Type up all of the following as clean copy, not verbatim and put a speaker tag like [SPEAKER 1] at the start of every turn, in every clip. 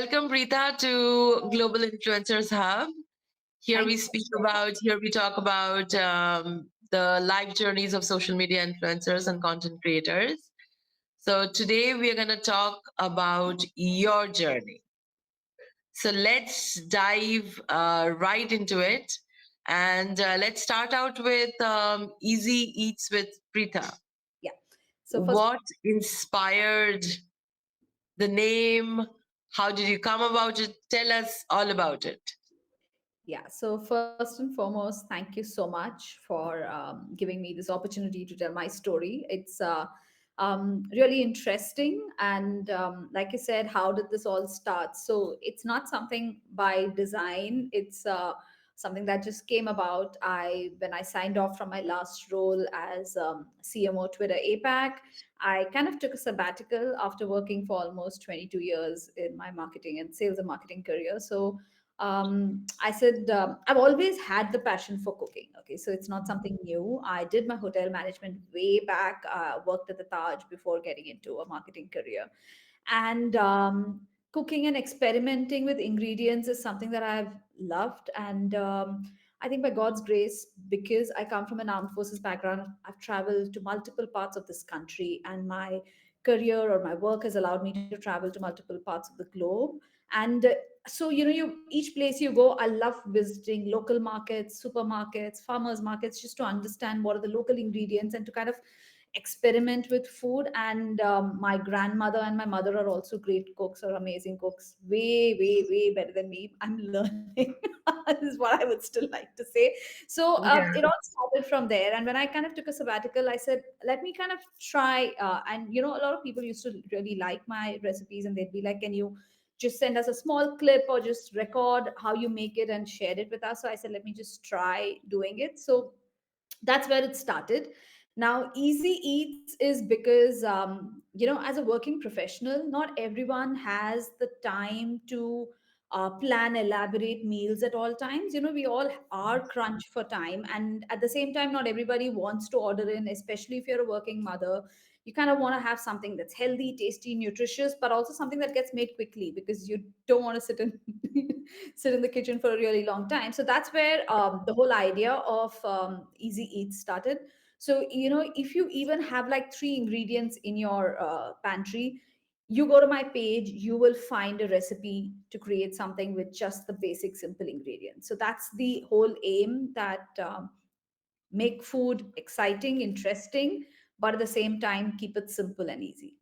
[SPEAKER 1] Welcome, Preetha, to Global Influencers Hub.
[SPEAKER 2] Thank you.
[SPEAKER 1] Here we talk about the life journeys of social media influencers and content creators. So today we are going to talk about your journey. So let's dive right into it. And let's start out with Easy Eats with Preetha.
[SPEAKER 2] Yeah. So first,
[SPEAKER 1] What inspired the name? How did you come about it? Tell us all about it.
[SPEAKER 2] yeah. So first and foremost, thank you so much for giving me this opportunity to tell my story. It's really interesting, and like I said, how did this all start? So it's not something by design. It's something that just came about. I when I signed off from my last role as CMO Twitter APAC. I kind of took a sabbatical after working for almost 22 years in my marketing and sales and marketing career. So I said, I've always had the passion for cooking. Okay, so it's not something new. I did my hotel management way back, worked at the Taj before getting into a marketing career. And cooking and experimenting with ingredients is something that I've loved. And I think by God's grace, because I come from an armed forces background, I've traveled to multiple parts of this country, and my career or my work has allowed me to travel to multiple parts of the globe. And so you each place you go, I love visiting local markets, supermarkets, farmers markets, just to understand what are the local ingredients and to kind of experiment with food. And my grandmother and my mother are also great cooks or amazing cooks, way better than me. I'm learning is what I would still like to say. So it all started from there, and when I kind of took a sabbatical, I said, let me kind of try, and a lot of people used to really like my recipes, and they'd be like, can you just send us a small clip or just record how you make it and share it with us? So I said, let me just try doing it. So that's where it started. Now Easy Eats is because as a working professional, not everyone has the time to plan elaborate meals at all times. We all are crunched for time, and at the same time, not everybody wants to order in, especially if you're a working mother. You kind of want to have something that's healthy, tasty, nutritious, but also something that gets made quickly, because you don't want to sit in sit in the kitchen for a really long time. So that's where the whole idea of Easy Eats started. So if you even have like three ingredients in your pantry, you go to my page, you will find a recipe to create something with just the basic simple ingredients. So that's the whole aim, that make food exciting, interesting, but at the same time keep it simple and easy.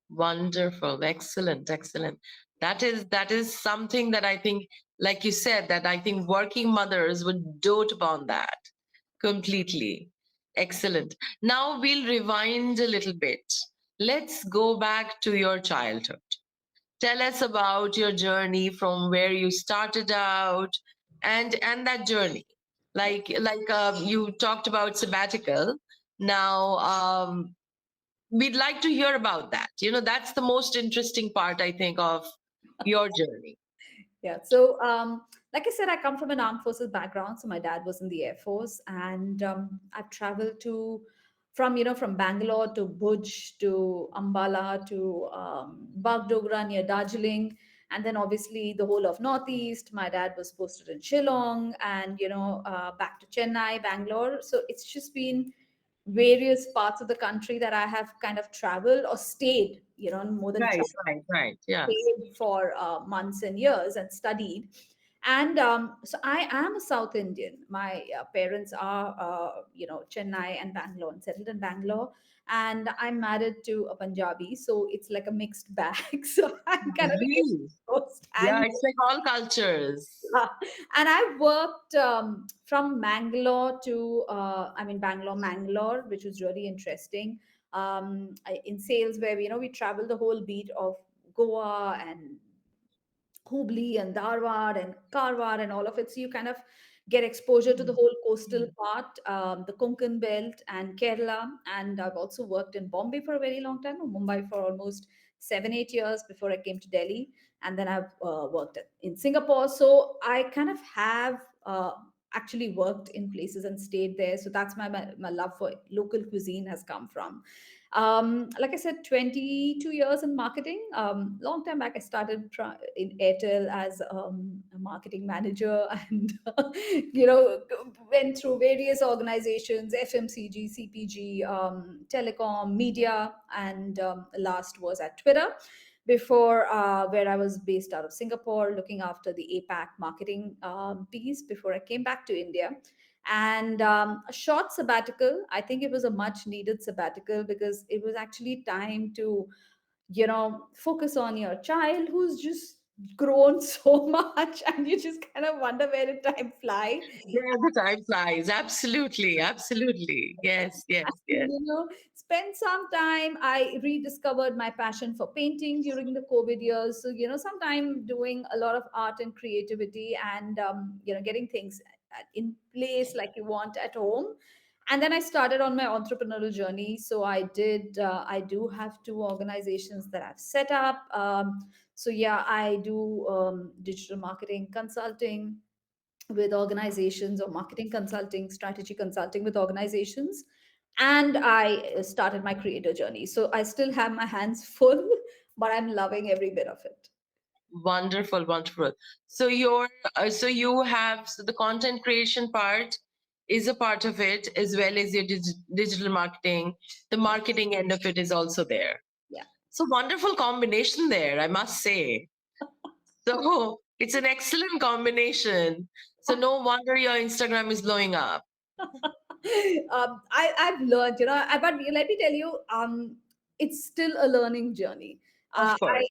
[SPEAKER 1] Wonderful. Excellent. Excellent. That is something that I think, like you said, that I think working mothers would dote upon that completely. Excellent. Now we'll rewind a little bit. Let's go back to your childhood. Tell us about your journey from where you started out and that journey. You talked about sabbatical. Now we'd like to hear about that. That's the most interesting part, I think, of your journey.
[SPEAKER 2] Yeah. So, like I said, I come from an armed forces background. So my dad was in the Air Force, and I've traveled from Bangalore to Bhuj to Ambala to Bagdogra near Darjeeling, and then obviously the whole of Northeast. My dad was posted in Shillong, and back to Chennai, Bangalore. So it's just been various parts of the country that I have kind of traveled or stayed. More than
[SPEAKER 1] Right,
[SPEAKER 2] traveled,
[SPEAKER 1] right, right. Yeah.
[SPEAKER 2] stayed for months and years and studied. And so I am a South Indian. My parents are, Chennai and Bangalore, and settled in Bangalore. And I'm married to a Punjabi, so it's like a mixed bag. So I'm kind of
[SPEAKER 1] Really?
[SPEAKER 2] Coast
[SPEAKER 1] Yeah,
[SPEAKER 2] and
[SPEAKER 1] it's like all cultures.
[SPEAKER 2] and I worked from Mangalore to, Bangalore, Mangalore, which was really interesting. In sales, where we traveled the whole beat of Goa and Hubli and Dharwad and Karwar and all of it. So you kind of get exposure to the whole coastal part, the Konkan belt and Kerala. And I've also worked in Bombay for a very long time, or Mumbai for almost 7-8 years before I came to Delhi. And then I've worked in Singapore. So I kind of have actually worked in places and stayed there. So that's my love for local cuisine has come from. Like I said, 22 years in marketing. Long time back, I started in Airtel as a marketing manager, and went through various organizations: FMCG, CPG, telecom, media, and last was at Twitter. Before, where I was based out of Singapore, looking after the APAC marketing piece before I came back to India. And a short sabbatical. I think it was a much needed sabbatical because it was actually time to, focus on your child who's just grown so much, and you just kind of wonder where did time fly.
[SPEAKER 1] Yeah, the time flies. Absolutely, absolutely. Yes, yes,
[SPEAKER 2] And,
[SPEAKER 1] yes.
[SPEAKER 2] spent some time. I rediscovered my passion for painting during the COVID years. So, sometime doing a lot of art and creativity, and getting things in place like you want at home. And then I started on my entrepreneurial journey. So I do have two organizations that I've set up. So yeah, I do digital marketing consulting with organizations, or marketing consulting, strategy consulting with organizations. And I started my creator journey. So I still have my hands full, but I'm loving every bit of it.
[SPEAKER 1] Wonderful, wonderful. So so you have, so the content creation part is a part of it, as well as your digital marketing. The
[SPEAKER 2] Yeah.
[SPEAKER 1] marketing end of it is also there.
[SPEAKER 2] Yeah.
[SPEAKER 1] So wonderful combination there, I must say. So it's an excellent combination. So no wonder your Instagram is blowing up.
[SPEAKER 2] I've learned, but let me tell you, it's still a learning journey.
[SPEAKER 1] Of course.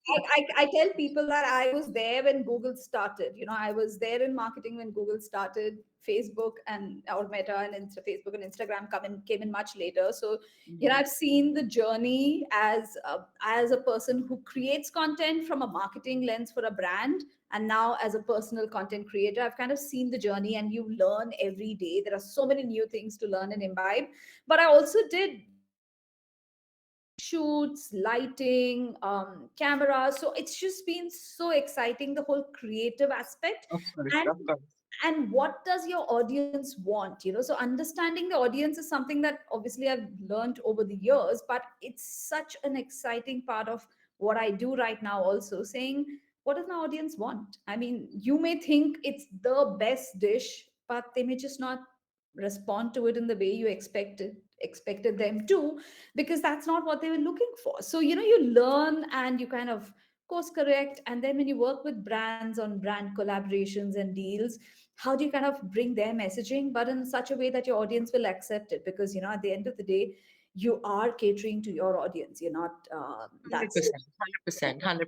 [SPEAKER 2] I tell people that I was there when Google started. I was there in marketing when Google started. Facebook and or Meta and Facebook and Instagram came in much later. So,
[SPEAKER 1] Mhm.
[SPEAKER 2] I've seen the journey as a person who creates content from a marketing lens for a brand, and now as a personal content creator, I've kind of seen the journey, and you learn every day. There are so many new things to learn and imbibe. But I also did shoots, lighting, camera. So it's just been so exciting, the whole creative aspect.
[SPEAKER 1] Of course,
[SPEAKER 2] And
[SPEAKER 1] of course.
[SPEAKER 2] what does your audience want? So understanding the audience is something that obviously I've learned over the years, but it's such an exciting part of what I do right now, also saying, what does my audience want? I mean, you may think it's the best dish, but they may just not respond to it in the way you expected them to, because that's not what they were looking for. So you learn and you kind of course correct. And then when you work with brands on brand collaborations and deals, how do you kind of bring their messaging but in such a way that your audience will accept it? Because at the end of the day, you are catering to your audience. You're not that's
[SPEAKER 1] 100%, 100%, 100%,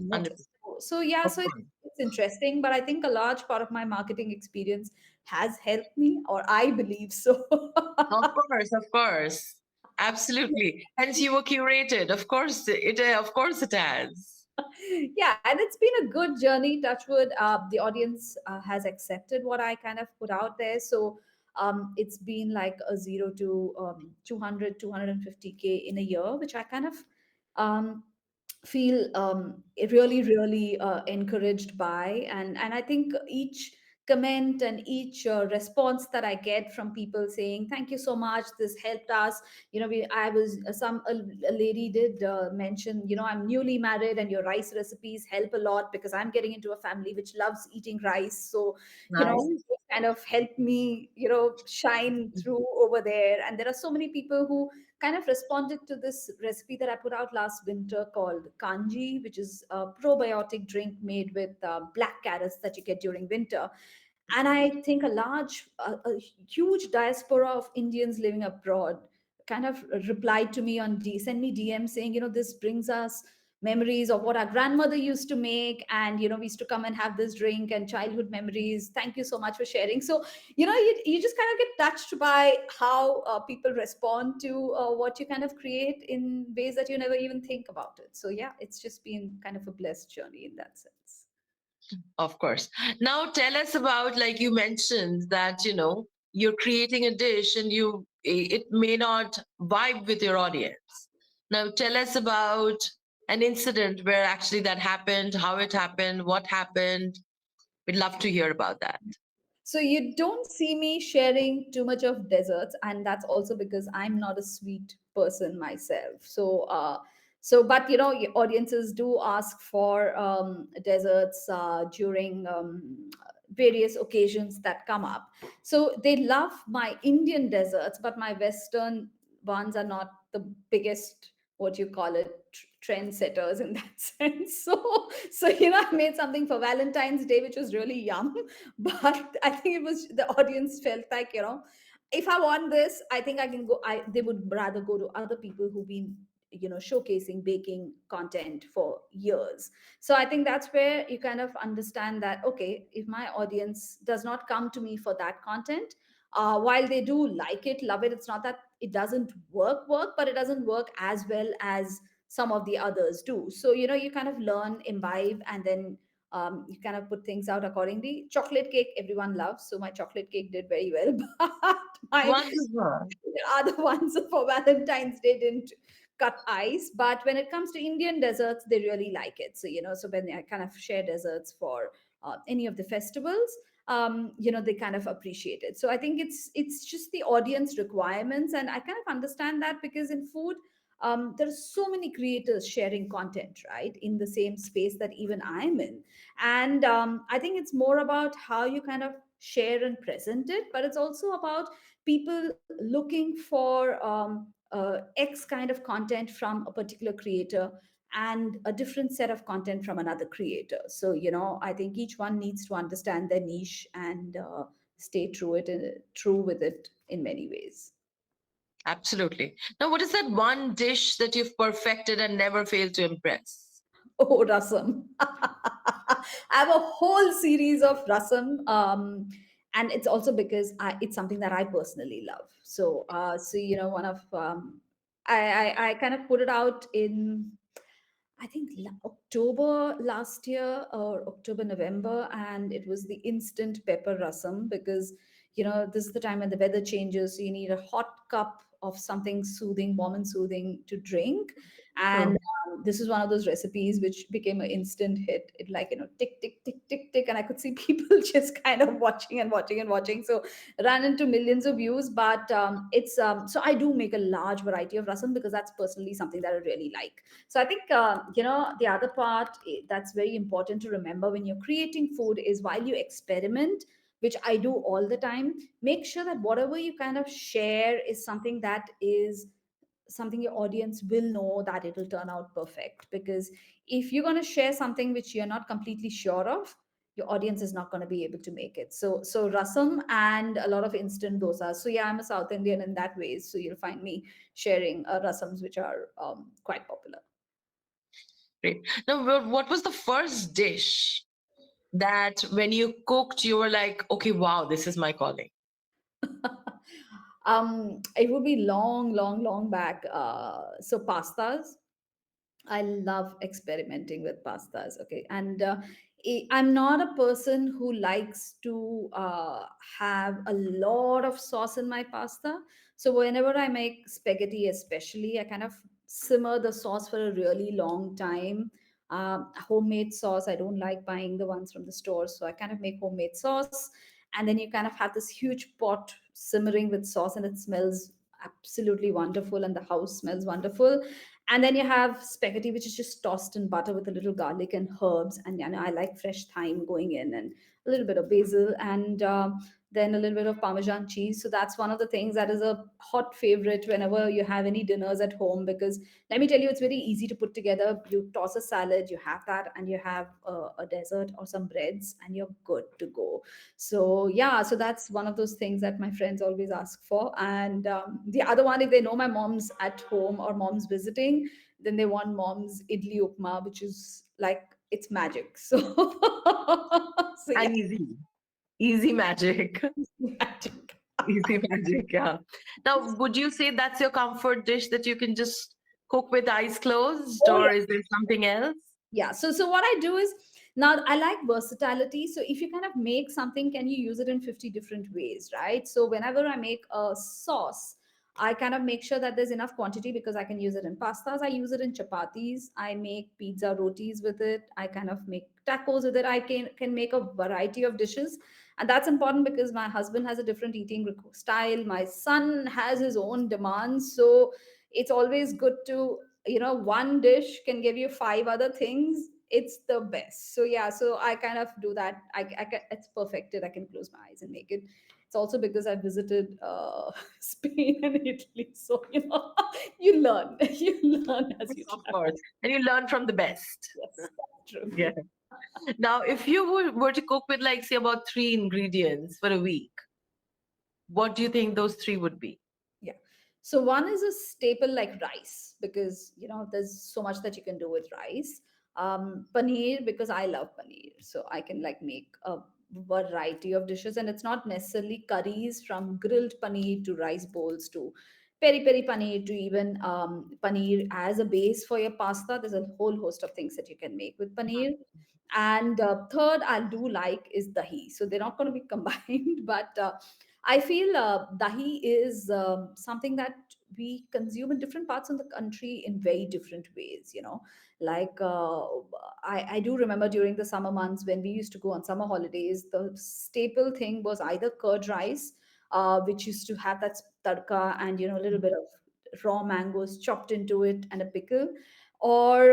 [SPEAKER 2] what.
[SPEAKER 1] 100%.
[SPEAKER 2] So yeah,
[SPEAKER 1] Of
[SPEAKER 2] so
[SPEAKER 1] course.
[SPEAKER 2] it's interesting, but I think a large part of my marketing experience has helped me, or I believe so.
[SPEAKER 1] Of course, of course. Absolutely. Hence you were curated. Of course it has.
[SPEAKER 2] Yeah, and it's been a good journey. Touchwood, the audience has accepted what I kind of put out there. So it's been like a 0 to 200 250K in a year, which I kind of um, feel really really encouraged by. And I think each comment and each response that I get from people saying thank you so much, this helped us. I was a lady did mention, I'm newly married and your rice recipes help a lot because I'm getting into a family which loves eating rice. So
[SPEAKER 1] Nice.
[SPEAKER 2] it kind of helped me shine through over there. And there are so many people who kind of responded to this recipe that I put out last winter called kanji, which is a probiotic drink made with black carrots that you get during winter. And I think a huge diaspora of Indians living abroad kind of replied to me send me DM saying, this brings us memories of what our grandmother used to make. And, we used to come and have this drink and childhood memories. Thank you so much for sharing. So, you just kind of get touched by how people respond to what you kind of create in ways that you never even think about it. So, yeah, it's just been kind of a blessed journey in that sense.
[SPEAKER 1] Of course. Now tell us about, like you mentioned, that you're creating a dish and it may not vibe with your audience. Now tell us about an incident where actually that happened, how it happened, what happened. We'd love to hear about that.
[SPEAKER 2] So you don't see me sharing too much of desserts, and that's also because I'm not a sweet person myself. So but you know, audiences do ask for desserts during various occasions that come up. So they love my Indian desserts, but my Western ones are not the biggest, what you call it, trendsetters in that sense. So you know, I made something for Valentine's Day which was really yum, but I think it was, the audience felt like, you know, if I want this, I think I can go. They would rather go to other people who've been, you know, showcasing baking content for years. So I think that's where you kind of understand that, okay, if my audience does not come to me for that content, while they do like it, love it, it's not that it doesn't work, but it doesn't work as well as some of the others do. So you know, you kind of learn, imbibe, and then you kind of put things out accordingly. Chocolate cake everyone loves, so my chocolate cake did very well. But my
[SPEAKER 1] Wonderful.
[SPEAKER 2] other ones for Valentine's Day didn't cut ice. But when it comes to Indian desserts, they really like it. So you know, so when I kind of share desserts for any of the festivals, you know, they kind of appreciate it. So I think it's just the audience requirements, and I kind of understand that, because in food, there are so many creators sharing content, right, in the same space that even I'm in. And I think it's more about how you kind of share and present it, but it's also about people looking for X kind of content from a particular creator, and a different set of content from another creator. So you know, I think each one needs to understand their niche and stay true with it in many ways.
[SPEAKER 1] Absolutely. Now, what is that one dish that you've perfected and never failed to impress?
[SPEAKER 2] Oh, rasam. I have a whole series of rasam. And it's also because it's something that I personally love. So you know, one of I kind of put it out in, I think October last year, or October, November, and it was the instant pepper rasam, because you know, this is the time when the weather changes, so you need a hot cup of something soothing, warm and soothing to drink. And
[SPEAKER 1] True.
[SPEAKER 2] this is one of those recipes which became an instant hit. It, like, you know, tick tick tick tick tick, and I could see people just kind of watching and watching and watching. So ran into millions of views. But it's so I do make a large variety of rasam, because that's personally something that I really like. So I think, you know, the other part that's very important to remember when you're creating food is, while you experiment, which I do all the time, make sure that whatever you kind of share is something that is something your audience will know that it will turn out perfect. Because if you're going to share something which you're not completely sure of, your audience is not going to be able to make it. So rasam and a lot of instant dosas. So yeah, I'm a South Indian in that way, so you'll find me sharing rasams which are quite popular.
[SPEAKER 1] Great. Now, what was the first dish that when you cooked, you were like, okay, wow, this is my calling?
[SPEAKER 2] It would be long back. So pastas. I love experimenting with pastas. Okay, and I'm not a person who likes to have a lot of sauce in my pasta. So whenever I make spaghetti, especially, I kind of simmer the sauce for a really long time. Homemade sauce. I don't like buying the ones from the store, so I kind of make homemade sauce, and then you kind of have this huge pot simmering with sauce, and it smells absolutely wonderful, and the house smells wonderful. And then you have spaghetti which is just tossed in butter with a little garlic and herbs, and you know, I like fresh thyme going in, and a little bit of basil, and then a little bit of parmesan cheese. So that's one of the things that is a hot favorite whenever you have any dinners at home, because let me tell you, it's very easy to put together. You toss a salad, you have that, and you have a dessert or some breads, and you're good to go. So yeah, so that's one of those things that my friends always ask for. And the other one, if they know my mom's at home or mom's visiting, then they want mom's idli upma, which is like, it's magic. So so yeah,
[SPEAKER 1] And easy. Easy magic.
[SPEAKER 2] magic.
[SPEAKER 1] Easy magic, yeah. Now, would you say that's your comfort dish that you can just cook with eyes closed,
[SPEAKER 2] Oh
[SPEAKER 1] or
[SPEAKER 2] yeah.
[SPEAKER 1] is there something else?
[SPEAKER 2] Yeah, so what I do is, now I like versatility. So if you kind of make something, can you use it in 50 different ways, right? So whenever I make a sauce, I kind of make sure that there's enough quantity, because I can use it in pastas, I use it in chapatis, I make pizza rotis with it, I kind of make tacos with it. I can make a variety of dishes. And that's important, because my husband has a different eating style, my son has his own demands. So it's always good to, one dish can give you five other things. It's the best. So yeah, so I kind of do that. It's perfected. I can close my eyes and make it. It's also because I visited Spain and Italy, so you learn. You learn as you
[SPEAKER 1] Of
[SPEAKER 2] travel.
[SPEAKER 1] course. And you learn from the best.
[SPEAKER 2] Yes, that's true.
[SPEAKER 1] Yeah. Now, if you were to cook with, like, say, about three ingredients for a week, what do you think those three would be?
[SPEAKER 2] Yeah. So one is a staple like rice, because there's so much that you can do with rice. Paneer, because I love paneer, so I can like make a variety of dishes, and it's not necessarily curries, from grilled paneer to rice bowls to peri peri paneer to even paneer as a base for your pasta. There's a whole host of things that you can make with paneer. And third, I do like is dahi. So they're not going to be combined, but I feel dahi is something that we consume in different parts of the country in very different ways. Like I do remember during the summer months when we used to go on summer holidays, the staple thing was either curd rice, which used to have that tadka and a little bit of raw mangoes chopped into it and a pickle, or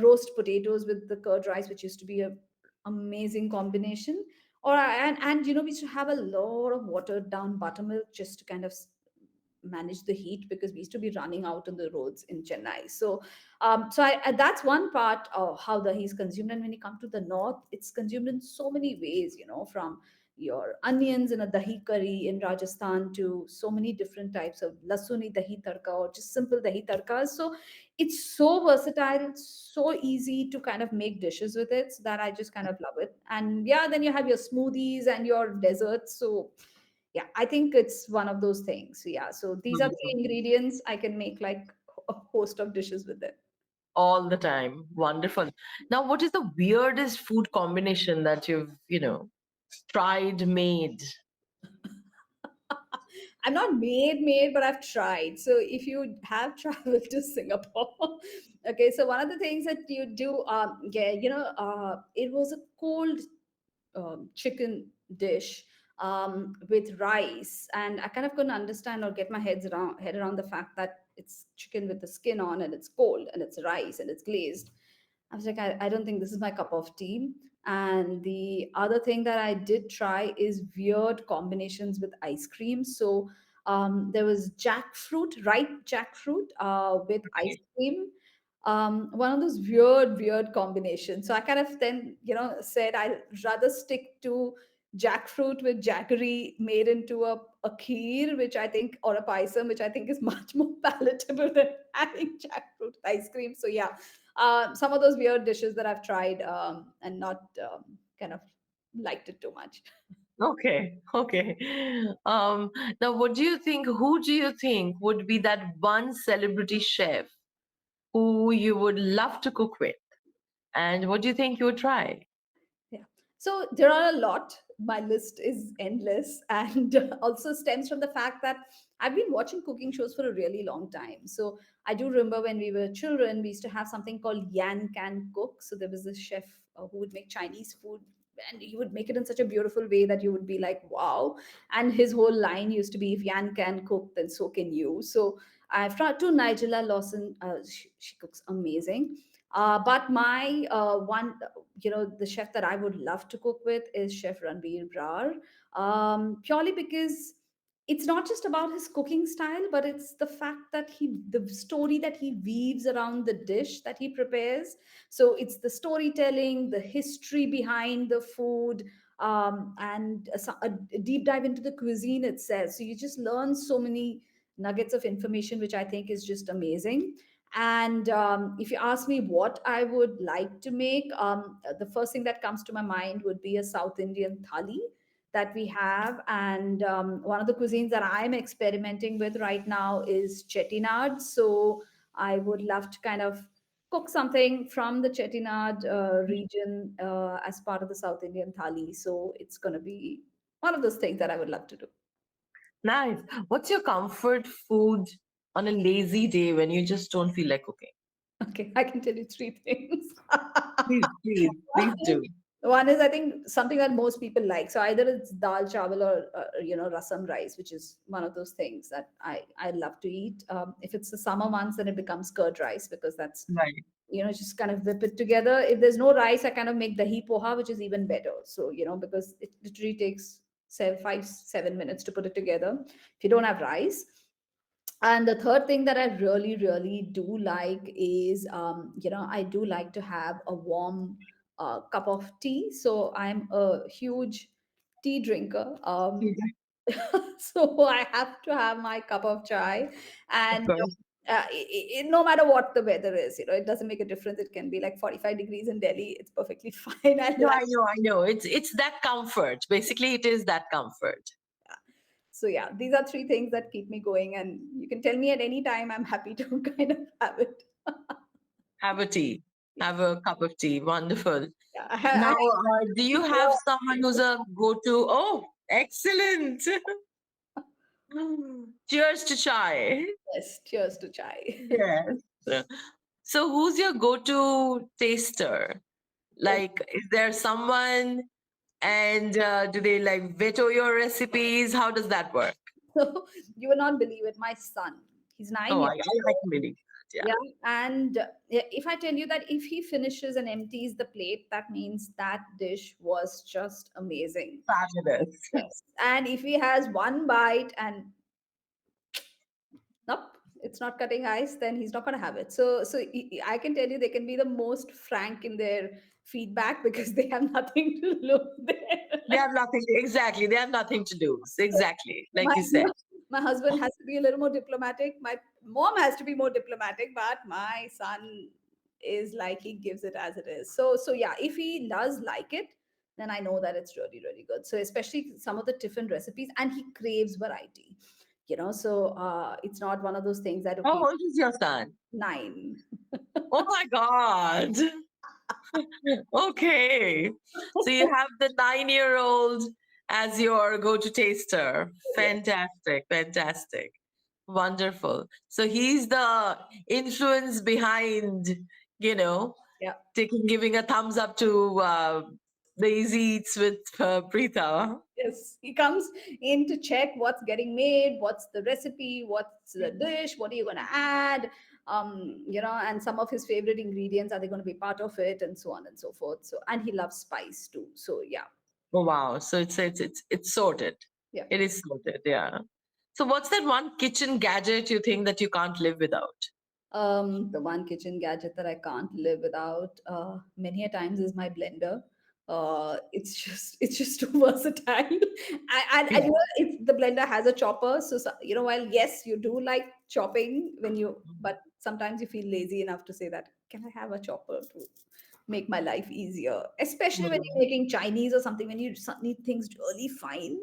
[SPEAKER 2] roast potatoes with the curd rice, which used to be a amazing combination. Or and we used to have a lot of watered down buttermilk just to kind of manage the heat, because we used to be running out on the roads in Chennai. So that's one part of how the dahi is consumed. And when you come to the north, it's consumed in so many ways, from your onions in a dahi curry in Rajasthan to so many different types of lasuni dahi tadka or just simple dahi tadkas. So it's so versatile, it's so easy to kind of make dishes with it, so that I just kind of love it. And yeah, then you have your smoothies and your desserts. So yeah, I think it's one of those things. So yeah, so these are three
[SPEAKER 1] Mhm.
[SPEAKER 2] ingredients. I can make like a host of dishes with it.
[SPEAKER 1] All the time. Wonderful. Now, what is the weirdest food combination that you've tried, made?
[SPEAKER 2] I'm not made, but I've tried. So if you have traveled to Singapore, okay, so one of the things that you do, yeah, it was a cold chicken dish with rice, and I kind of couldn't understand or get my head around the fact that it's chicken with the skin on, and it's cold, and it's rice, and it's glazed. I was like, I don't think this is my cup of tea. And the other thing that I did try is weird combinations with ice cream. So there was jackfruit, ripe jackfruit with ice
[SPEAKER 1] Okay.
[SPEAKER 2] cream. One of those weird combinations. So I kind of then, said I'd rather stick to jackfruit with jaggery made into a kheer, which I think, or a paisam, which I think is much more palatable than having jackfruit ice cream. So yeah, some of those weird dishes that I've tried and not kind of liked it too much.
[SPEAKER 1] Okay. Okay. Um, Now, what do you think? Who do you think would be that one celebrity chef who you would love to cook with? And what do you think you would try?
[SPEAKER 2] Yeah. So there are a lot. My list is endless and also stems from the fact that I've been watching cooking shows for a really long time. So I do remember when we were children, we used to have something called Yan Can Cook. So there was this chef who would make Chinese food, and he would make it in such a beautiful way that you would be like, wow. And his whole line used to be, if Yan can cook, then so can you. So I've tried to Nigella Lawson. She cooks amazing. But my one, the chef that I would love to cook with is Chef Ranveer Brar, purely because it's not just about his cooking style, but it's the fact that the story that he weaves around the dish that he prepares. So it's the storytelling, the history behind the food, and a deep dive into the cuisine itself. So you just learn so many nuggets of information, which I think is just amazing. And if you ask me what I would like to make, the first thing that comes to my mind would be a South Indian thali that we have. And one of the cuisines that I'm experimenting with right now is Chettinad. So I would love to kind of cook something from the Chettinad region as part of the South Indian thali. So it's going to be one of those things that I would love to do.
[SPEAKER 1] Nice. What's your comfort food on a lazy day when you just don't feel like cooking?
[SPEAKER 2] Okay, I can tell you three things.
[SPEAKER 1] Please, please, please do.
[SPEAKER 2] One is, I think, something that most people like. So either it's dal chawal or rasam rice, which is one of those things that I love to eat. If it's the summer months, then it becomes curd rice, because that's,
[SPEAKER 1] Right.
[SPEAKER 2] just kind of whip it together. If there's no rice, I kind of make dahi poha, which is even better. So because it literally takes 5-7 minutes to put it together if you don't have rice. And the third thing that I really really do like is, I do like to have a warm cup of tea. So I'm a huge tea drinker. So I have to have my cup of chai.
[SPEAKER 1] Of
[SPEAKER 2] And
[SPEAKER 1] course.
[SPEAKER 2] no matter what the weather is, it doesn't make a difference. It can be like 45 degrees in Delhi, it's perfectly fine. I
[SPEAKER 1] No,
[SPEAKER 2] like.
[SPEAKER 1] I know, I know. It's that comfort. Basically, it is that comfort.
[SPEAKER 2] So yeah, these are three things that keep me going, and you can tell me at any time, I'm happy to kind of have it.
[SPEAKER 1] Have a tea. Have a cup of tea. Wonderful.
[SPEAKER 2] Yeah,
[SPEAKER 1] Now,
[SPEAKER 2] I
[SPEAKER 1] do you have
[SPEAKER 2] have
[SPEAKER 1] someone who's a go-to? Oh, excellent. Cheers to chai.
[SPEAKER 2] yes, cheers to chai.
[SPEAKER 1] Yes. So, who's your go-to taster?
[SPEAKER 2] Oh,
[SPEAKER 1] Like, is there someone, and do they like veto your recipes? How does that work?
[SPEAKER 2] so you will not believe it. My son, he's nine
[SPEAKER 1] Oh,
[SPEAKER 2] years
[SPEAKER 1] I
[SPEAKER 2] old.
[SPEAKER 1] can believe that. Yeah.
[SPEAKER 2] Yeah, and if I tell you that if he finishes and empties the plate, that means that dish was just amazing.
[SPEAKER 1] Fabulous.
[SPEAKER 2] Yes, and if he has one bite and nope, it's not cutting ice, then he's not going to have it. So I can tell you, they can be the most frank in their feedback because they have nothing to lose there.
[SPEAKER 1] They have nothing, exactly. They have nothing to lose. Exactly. Like
[SPEAKER 2] my
[SPEAKER 1] you said.
[SPEAKER 2] my husband has to be a little more diplomatic. My mom has to be more diplomatic, but my son is like, he gives it as it is. So yeah, if he does like it, then I know that it's really really good. So especially some of the different recipes, and he craves variety. So it's not one of those things that,
[SPEAKER 1] How
[SPEAKER 2] okay,
[SPEAKER 1] old is your son?
[SPEAKER 2] 9.
[SPEAKER 1] Oh my God. Okay. So you have the 9-year-old as your go-to taster.
[SPEAKER 2] Yeah,
[SPEAKER 1] Fantastic. Fantastic. Wonderful. So he's the influence behind, you know,
[SPEAKER 2] yeah.
[SPEAKER 1] giving a thumbs up to the Easy Eats with Preetha.
[SPEAKER 2] Yes, he comes in to check what's getting made, what's the recipe, what's the dish, what are you going to add, and some of his favorite ingredients, are they going to be part of it, and so on and so forth. So, and he loves spice too. So yeah,
[SPEAKER 1] Oh wow. So it's sorted.
[SPEAKER 2] yeah.
[SPEAKER 1] It is sorted, yeah. So what's that one kitchen gadget you think that you can't live without?
[SPEAKER 2] The one kitchen gadget that I can't live without, many a times, is my blender. It's just too versatile. And if the blender has a chopper, so while yes, you do like chopping but sometimes you feel lazy enough to say that, can I have a chopper to make my life easier? Especially when you're
[SPEAKER 1] Mhm.
[SPEAKER 2] making Chinese or something, when you need things really fine,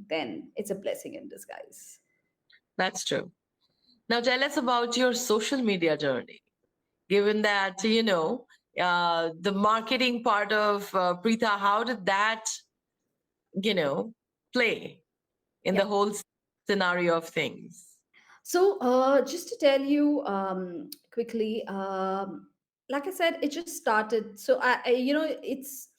[SPEAKER 2] then it's a blessing in disguise.
[SPEAKER 1] That's true. Now tell us about your social media journey. Given that, the marketing part of Preetha, how did that, play in
[SPEAKER 2] Yeah.
[SPEAKER 1] the whole scenario of things?
[SPEAKER 2] So, just to tell you quickly, like I said, it just started. So, it's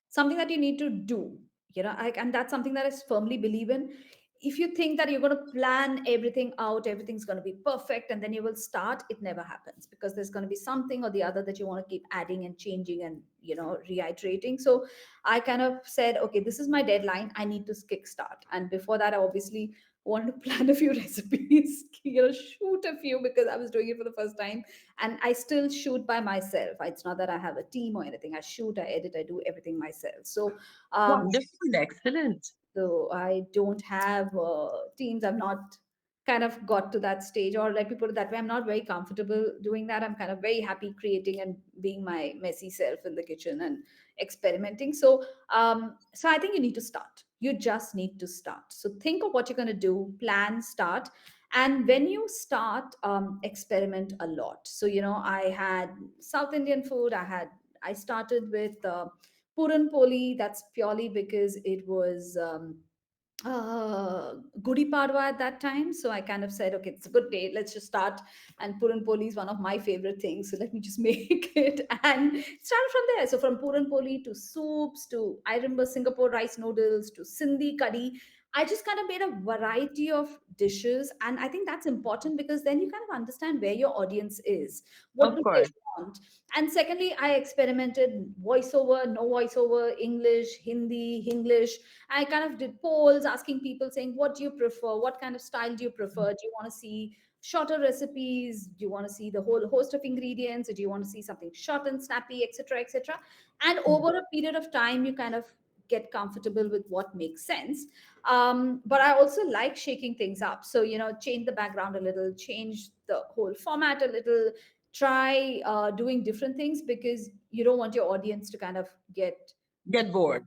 [SPEAKER 2] something that you need to do, and that's something that I firmly believe in. If you think that you're going to plan everything out, everything's going to be perfect, and then you will start, it never happens, because there's going to be something or the other that you want to keep adding and changing and reiterating. So I kind of said, okay, this is my deadline, I need to kickstart. And before that, I obviously wanted to plan a few recipes, shoot a few, because I was doing it for the first time. And I still shoot by myself. It's not that I have a team or anything. I shoot, I edit, I do everything myself. Um,
[SPEAKER 1] Wonderful, excellent.
[SPEAKER 2] so I don't have teams. I've not kind of got to that stage, or let me put it that way, I'm not very comfortable doing that. I'm kind of very happy creating and being my messy self in the kitchen and experimenting. So I think you need to start. You just need to start. So think of what you're going to do, plan, start. And when you start, experiment a lot. So I had South Indian food. I started with Puran Poli. That's purely because it was Gudi Padwa at that time. So I kind of said, okay, it's a good day. Let's just start. And Puran Poli is one of my favorite things. So let me just make it and start from there. So from Puran Poli to soups to, I remember, Singapore rice noodles to Sindhi curry. I just kind of made a variety of dishes. And I think that's important because then you kind of understand where your audience is. What
[SPEAKER 1] Of
[SPEAKER 2] do they
[SPEAKER 1] course.
[SPEAKER 2] want? And secondly, I experimented voiceover, no voiceover, English, Hindi, English. I kind of did polls asking people saying, what do you prefer? What kind of style do you prefer? Do you want to see shorter recipes? Do you want to see the whole host of ingredients? Or do you want to see something short and snappy, etc., etc.? And over a period of time, you kind of get comfortable with what makes sense. But I also like shaking things up. So, change the background a little, change the whole format a little, try doing different things because you don't want your audience to kind of
[SPEAKER 1] Get bored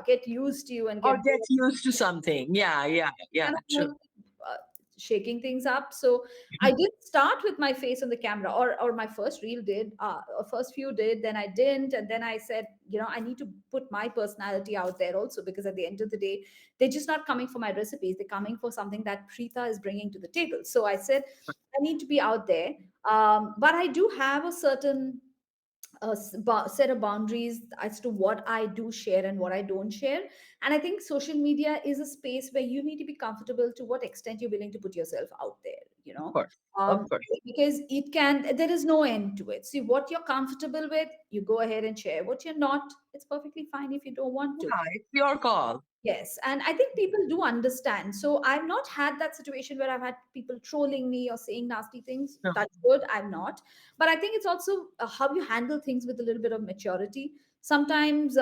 [SPEAKER 2] get used to you and
[SPEAKER 1] or
[SPEAKER 2] get
[SPEAKER 1] get
[SPEAKER 2] bored.
[SPEAKER 1] used to something. Yeah, yeah, yeah.
[SPEAKER 2] Kind of
[SPEAKER 1] True.
[SPEAKER 2] like uh, shaking things up. So I did start with my face on the camera, or my first reel did, or first few did, then I didn't, and then I said, I need to put my personality out there also because at the end of the day, they're just not coming for my recipes; they're coming for something that Preetha is bringing to the table. So I said, I need to be out there, but I do have a certain set of boundaries as to what I do share and what I don't share. And I think social media is a space where you need to be comfortable to what extent you're willing to put yourself out there,
[SPEAKER 1] Of course. Of course.
[SPEAKER 2] because there is no end to it. See, what you're comfortable with, you go ahead and share. What you're not, it's perfectly fine if you don't want to.
[SPEAKER 1] Yeah, it's your call.
[SPEAKER 2] Yes, and I think people do understand. So I've not had that situation where I've had people trolling me or saying nasty things.
[SPEAKER 1] No.
[SPEAKER 2] That's good. I'm not. But I think it's also how you handle things with a little bit of maturity. Sometimes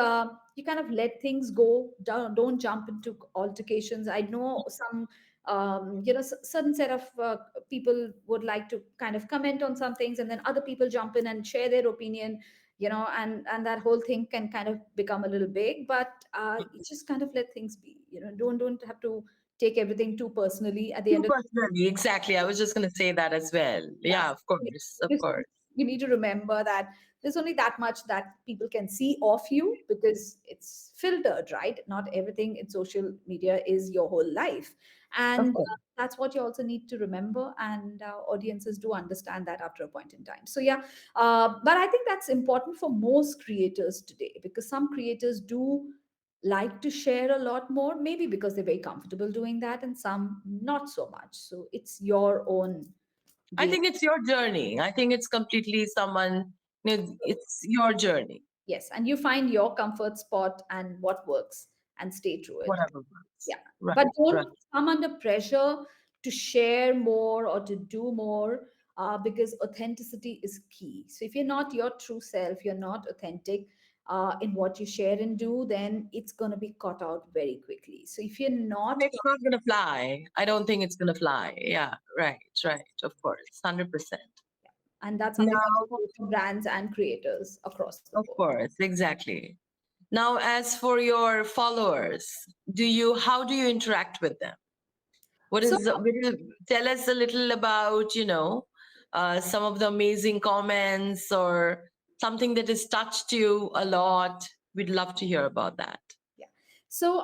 [SPEAKER 2] you kind of let things go. Don't jump into altercations. I know some, certain set of people would like to kind of comment on some things, and then other people jump in and share their opinion, and that whole thing can kind of become a little big. But you just kind of let things be. Don't have to take everything too personally at the
[SPEAKER 1] You
[SPEAKER 2] end of
[SPEAKER 1] personally, exactly. I was just going to say that as well.
[SPEAKER 2] yeah.
[SPEAKER 1] Yeah, of course. Of
[SPEAKER 2] Because
[SPEAKER 1] course.
[SPEAKER 2] you need to remember that there's only that much that people can see of you because it's filtered, right? Not everything in social media is your whole life.
[SPEAKER 1] Of
[SPEAKER 2] And
[SPEAKER 1] course.
[SPEAKER 2] that's what you also need to remember. And audiences do understand that after a point in time. So, yeah, but I think that's important for most creators today because some creators do like to share a lot more, maybe because they're very comfortable doing that, and some not so much. So, it's your own
[SPEAKER 1] I
[SPEAKER 2] game.
[SPEAKER 1] think it's your journey. I think it's completely it's your journey,
[SPEAKER 2] Yes, and you find your comfort spot and what works and stay true it.
[SPEAKER 1] whatever works.
[SPEAKER 2] Yeah.
[SPEAKER 1] Right,
[SPEAKER 2] But
[SPEAKER 1] right.
[SPEAKER 2] don't come under pressure to share more or to do more because authenticity is key. So if you're not your true self, you're not authentic in what you share and do, then it's going to be caught out very quickly. So if you're
[SPEAKER 1] And
[SPEAKER 2] not,
[SPEAKER 1] it's not going to fly. I don't think it's going to fly. Yeah, right, right. Of course. 100%.
[SPEAKER 2] and that's something that
[SPEAKER 1] Now,
[SPEAKER 2] goes for brands and creators across the
[SPEAKER 1] of
[SPEAKER 2] board.
[SPEAKER 1] course, exactly. Now, as for your followers, how do you interact with them?
[SPEAKER 2] So
[SPEAKER 1] Tell us a little about, some of the amazing comments or something that has touched you a lot. We'd love to hear about that.
[SPEAKER 2] yeah. So,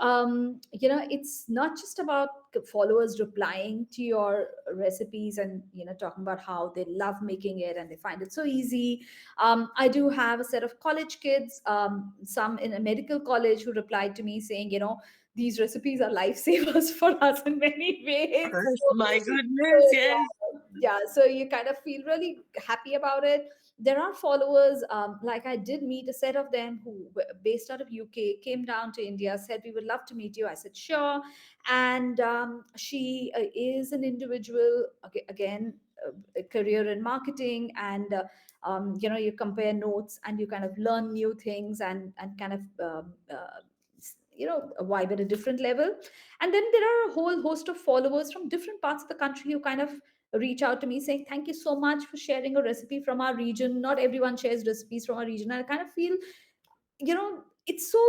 [SPEAKER 2] it's not just about followers replying to your recipes and, talking about how they love making it and they find it so easy. I do have a set of college kids, some in a medical college, who replied to me saying, these recipes are lifesavers for us in many ways.
[SPEAKER 1] Yes, my
[SPEAKER 2] So,
[SPEAKER 1] goodness, yes.
[SPEAKER 2] yeah, so you kind of feel really happy about it. There are followers, like I did meet a set of them who were based out of UK, came down to India, said we would love to meet you. I said sure. And she is an individual, again, a career in marketing, and you compare notes and you kind of learn new things, and kind of vibe at a different level. And then there are a whole host of followers from different parts of the country who kind of reach out to me saying, thank you so much for sharing a recipe from our region. Not everyone shares recipes from our region. I kind of feel, it's so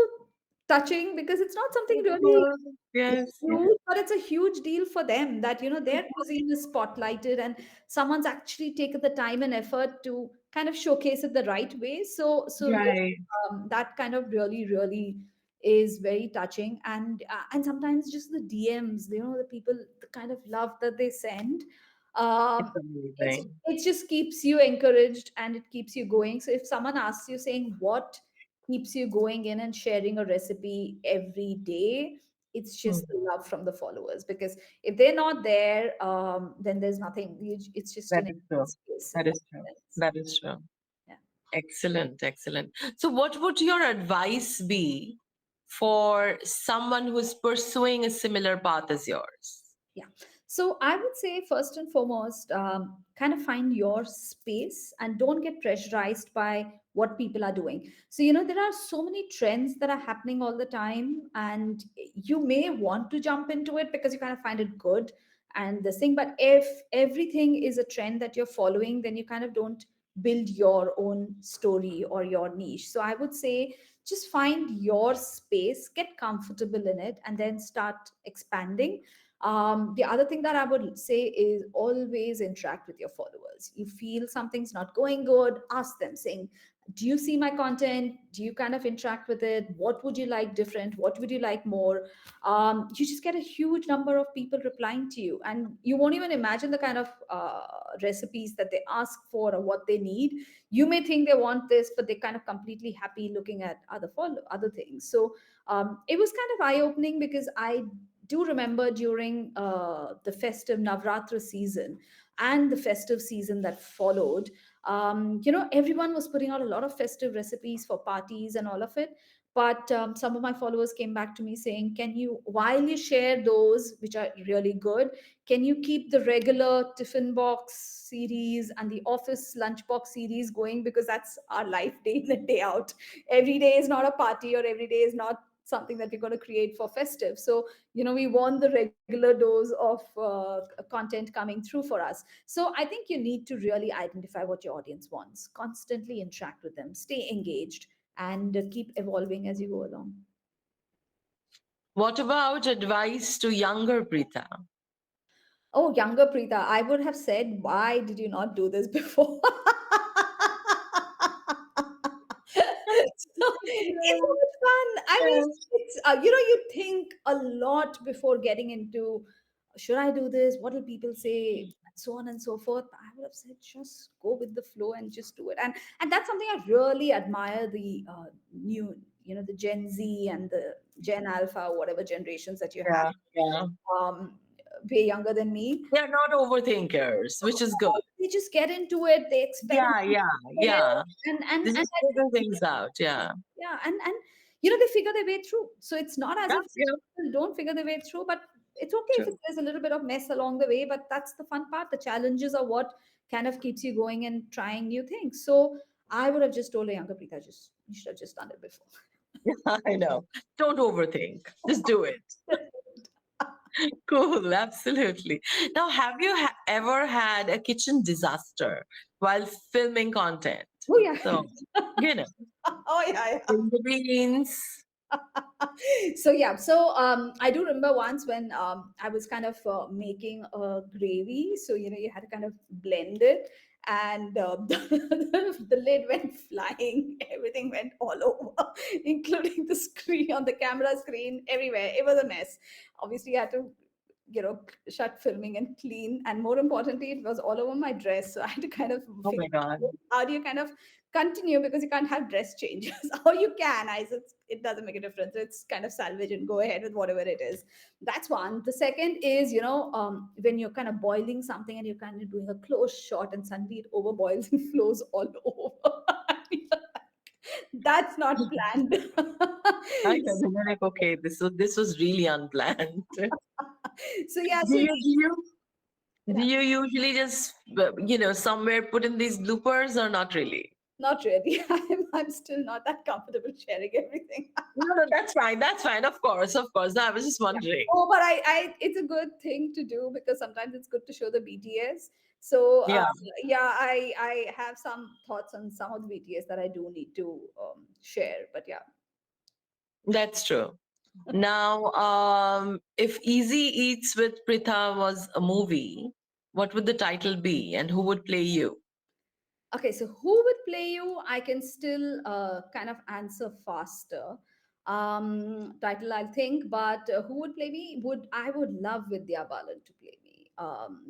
[SPEAKER 2] touching because it's not something really
[SPEAKER 1] Yes, yes.
[SPEAKER 2] huge, but it's a huge deal for them that, their cuisine is spotlighted and someone's actually taken the time and effort to kind of showcase it the right way. So yeah,
[SPEAKER 1] Right.
[SPEAKER 2] that kind of really, really is very touching. And sometimes just the DMs, the people, the kind of love that they send,
[SPEAKER 1] It's
[SPEAKER 2] it's
[SPEAKER 1] amazing.
[SPEAKER 2] it just keeps you encouraged and it keeps you going. So if someone asks you saying what keeps you going in and sharing a recipe every day, it's just the
[SPEAKER 1] Hmm.
[SPEAKER 2] love from the followers. Because if they're not there, then there's nothing. It's just
[SPEAKER 1] That
[SPEAKER 2] an
[SPEAKER 1] is
[SPEAKER 2] empty
[SPEAKER 1] true.
[SPEAKER 2] space in
[SPEAKER 1] That
[SPEAKER 2] that
[SPEAKER 1] is true.
[SPEAKER 2] sense.
[SPEAKER 1] That is true.
[SPEAKER 2] Yeah.
[SPEAKER 1] Excellent, excellent. So, what would your advice be for someone who is pursuing a similar path as yours?
[SPEAKER 2] Yeah. So I would say, first and foremost, kind of find your space and don't get pressurized by what people are doing. So, there are so many trends that are happening all the time, and you may want to jump into it because you kind of find it good and this thing. But if everything is a trend that you're following, then you kind of don't build your own story or your niche. So I would say, just find your space, get comfortable in it, and then start expanding. The other thing that I would say is always interact with your followers. You feel something's not going good, ask them, saying, do you see my content? Do you kind of interact with it? What would you like different? What would you like more? You just get a huge number of people replying to you, and you won't even imagine the kind of recipes that they ask for or what they need. You may think they want this, but they're kind of completely happy looking at other things. So it was kind of eye opening, because I do remember during the festive Navratra season and the festive season that followed, everyone was putting out a lot of festive recipes for parties and all of it. But some of my followers came back to me saying, can you, while you share those, which are really good, can you keep the regular tiffin box series and the office lunchbox series going? Because that's our life day in and day out. Every day is not a party, or every day is not something that we're going to create for festive. So we want the regular dose of content coming through for us. So I think you need to really identify what your audience wants, constantly interact with them, stay engaged, and keep evolving as you go along.
[SPEAKER 1] What about advice to younger Preetha?
[SPEAKER 2] Oh, younger Preeta, I would have said, why did you not do this before? So it was fun. I mean,
[SPEAKER 1] Yes.
[SPEAKER 2] it's you think a lot before getting into, should I do this? What will people say? And so on and so forth. I would have said, just go with the flow and just do it. And that's something I really admire, the new, the Gen Z and the Gen Alpha, whatever generations that you have,
[SPEAKER 1] Yeah, yeah.
[SPEAKER 2] um, way younger than me.
[SPEAKER 1] They're not overthinkers, which is good.
[SPEAKER 2] They just get into it. They experiment
[SPEAKER 1] Yeah, yeah,
[SPEAKER 2] with it,
[SPEAKER 1] yeah.
[SPEAKER 2] and
[SPEAKER 1] They
[SPEAKER 2] and
[SPEAKER 1] just figure things out. Yeah.
[SPEAKER 2] yeah, and they figure their way through. So it's not as
[SPEAKER 1] Yeah,
[SPEAKER 2] if
[SPEAKER 1] yeah.
[SPEAKER 2] people don't figure their way through, but it's okay if
[SPEAKER 1] True.
[SPEAKER 2] there's a little bit of mess along the way. But that's the fun part. The challenges are what kind of keeps you going and trying new things. So I would have just told a younger Preeta, just you should have just done it before.
[SPEAKER 1] I know. Don't overthink. Just do it. Cool. Absolutely. Now, have you ever had a kitchen disaster while filming content?
[SPEAKER 2] Oh yeah.
[SPEAKER 1] So, you know,
[SPEAKER 2] Oh yeah,
[SPEAKER 1] in the beans.
[SPEAKER 2] so yeah, so I do remember once when I was kind of making a gravy. So you had to kind of blend it, and the lid went flying, everything went all over, including the screen, on the camera screen, everywhere. It was a mess. Obviously I had to shut filming and clean, and more importantly, it was all over my dress. So I had to kind of
[SPEAKER 1] Oh
[SPEAKER 2] figure
[SPEAKER 1] my God.
[SPEAKER 2] out how do you kind of continue, because you can't have dress changes. Or you can, it doesn't make a difference. It's kind of salvage and go ahead with whatever it is. That's one. The second is, when you're kind of boiling something and you're kind of doing a close shot and suddenly it overboils and flows all over. That's not planned.
[SPEAKER 1] I know. You're like, okay, this was really unplanned.
[SPEAKER 2] So yeah,
[SPEAKER 1] Do
[SPEAKER 2] so
[SPEAKER 1] you do you
[SPEAKER 2] it
[SPEAKER 1] do you
[SPEAKER 2] happens.
[SPEAKER 1] usually just somewhere put in these bloopers or not really?
[SPEAKER 2] Not really. I'm still not that comfortable sharing everything.
[SPEAKER 1] No, no, that's fine. That's fine. Of course, of course. No, I was just
[SPEAKER 2] Yeah.
[SPEAKER 1] wondering.
[SPEAKER 2] Oh, but it's a good thing to do, because sometimes it's good to show the BTS. So
[SPEAKER 1] Yeah,
[SPEAKER 2] yeah, I have some thoughts on some of the BTS that I do need to share. But yeah.
[SPEAKER 1] that's true. Now, if Easy Eats with Pritha was a movie, what would the title be, and who would play you?
[SPEAKER 2] Okay, so who would play you? I can still kind of answer faster. title, I'll think. But who would play me? Would love Vidya Balan to play me,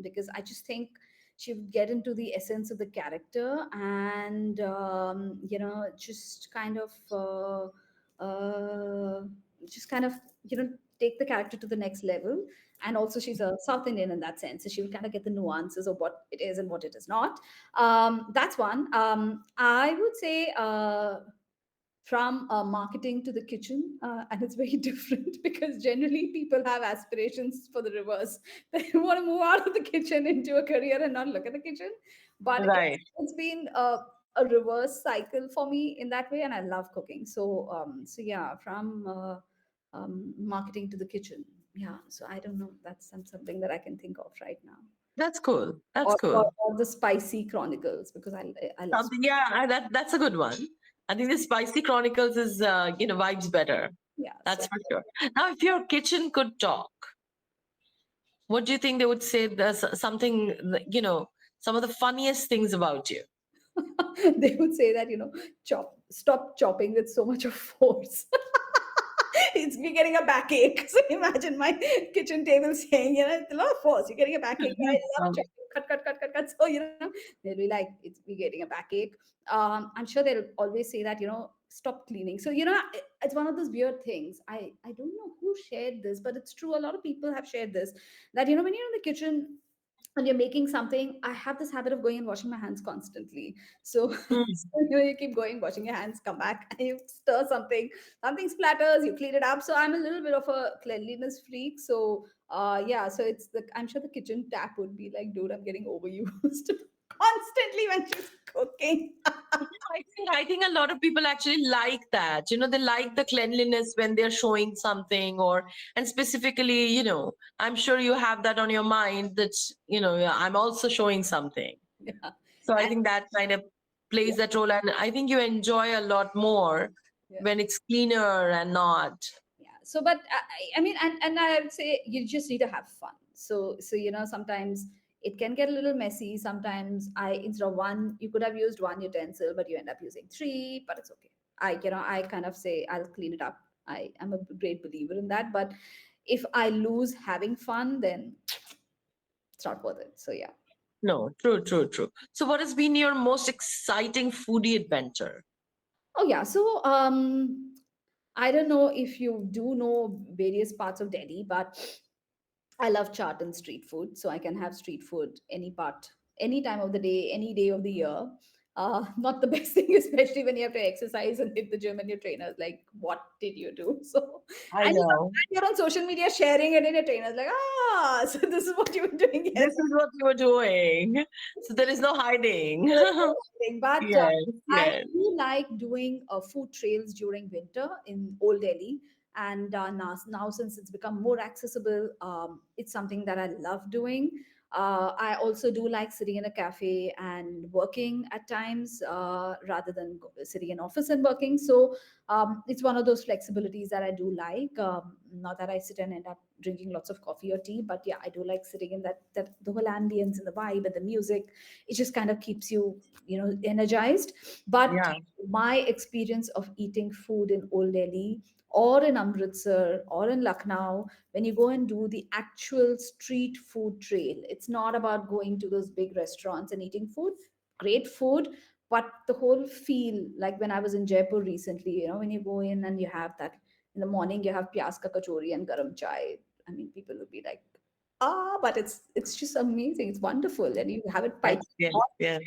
[SPEAKER 2] because I just think she would get into the essence of the character, and just kind of just kind of take the character to the next level. And also, she's a South Indian in that sense, so she would kind of get the nuances of what it is and what it is not. That's one. I would say, from marketing to the kitchen, and it's very different, because generally people have aspirations for the reverse. They want to move out of the kitchen into a career and not look at the kitchen. But
[SPEAKER 1] Right.
[SPEAKER 2] it's been a reverse cycle for me in that way, and I love cooking. So yeah, from marketing to the kitchen. Yeah, so I don't know, that's something that I can think of right now.
[SPEAKER 1] That's cool. That's
[SPEAKER 2] or,
[SPEAKER 1] cool.
[SPEAKER 2] or the Spicy Chronicles, because I love
[SPEAKER 1] Something, yeah, that's a good one. I think the Spicy Chronicles is, vibes better.
[SPEAKER 2] yeah. So
[SPEAKER 1] That's for sure. Now, if your kitchen could talk, what do you think they would say? There's something, some of the funniest things about you.
[SPEAKER 2] they would say that, stop chopping with so much of force. It's me getting a backache. So imagine my kitchen table saying, it's a lot of force. You're getting a backache. I love
[SPEAKER 1] Um,
[SPEAKER 2] chopping. Cut, cut, cut, cut, cut. So, they'll be like, it's me getting a backache. I'm sure they'll always say that, stop cleaning. So, it's one of those weird things. I don't know who shared this, but it's true. A lot of people have shared this, that, when you're in the kitchen, and you're making something, I have this habit of going and washing my hands constantly. So,
[SPEAKER 1] mm,
[SPEAKER 2] you keep going, washing your hands, come back, and you stir something, something splatters, you clean it up. So I'm a little bit of a cleanliness freak. So yeah, so I'm sure the kitchen tap would be like, dude, I'm getting overused constantly when she's cooking.
[SPEAKER 1] I think a lot of people actually like that. They like the cleanliness when they're showing something, and specifically, I'm sure you have that on your mind that, yeah, I'm also showing something.
[SPEAKER 2] Yeah.
[SPEAKER 1] So I
[SPEAKER 2] And
[SPEAKER 1] think that kind of
[SPEAKER 2] yeah,
[SPEAKER 1] plays that role. And I think you enjoy a lot more
[SPEAKER 2] yeah.
[SPEAKER 1] when it's cleaner and not.
[SPEAKER 2] Yeah, so but I mean, and I would say you just need to have fun. So sometimes it can get a little messy. Sometimes instead of one, you could have used one utensil, but you end up using three, but it's okay. I kind of say I'll clean it up. I am a great believer in that. But if I lose having fun, then it's not worth it. So yeah.
[SPEAKER 1] No, true, true, true. So what has been your most exciting foodie adventure?
[SPEAKER 2] Oh yeah, so I don't know if you do know various parts of Delhi, but I love chaat and street food, so I can have street food any time of the day, any day of the year. Not the best thing, especially when you have to exercise and hit the gym and your trainer's like, "What did you do?" So,
[SPEAKER 1] I
[SPEAKER 2] and
[SPEAKER 1] know.
[SPEAKER 2] you're on social media sharing it, and your trainer's like, "Ah, so this is what you were doing
[SPEAKER 1] This
[SPEAKER 2] yesterday."
[SPEAKER 1] is what you were doing. So there is no hiding.
[SPEAKER 2] Thing. But
[SPEAKER 1] Yes,
[SPEAKER 2] I
[SPEAKER 1] yes.
[SPEAKER 2] do like doing food trails during winter in Old Delhi. And now, since it's become more accessible, it's something that I love doing. I also do like sitting in a cafe and working at times, rather than sitting in office and working. So it's one of those flexibilities that I do like. Not that I sit and end up drinking lots of coffee or tea, but yeah, I do like sitting in that the whole ambience and the vibe and the music. It just kind of keeps you, energized. But
[SPEAKER 1] Yeah.
[SPEAKER 2] my experience of eating food in Old Delhi or in Amritsar or in Lucknow, when you go and do the actual street food trail, it's not about going to those big restaurants and eating food, great food, but the whole feel, like when I was in Jaipur recently, when you go in and you have that in the morning, you have pyas ka kachori and garam chai. I mean, people would be like, but it's just amazing. It's wonderful, and you have it
[SPEAKER 1] Yes,
[SPEAKER 2] piped
[SPEAKER 1] yes,
[SPEAKER 2] hot
[SPEAKER 1] yes.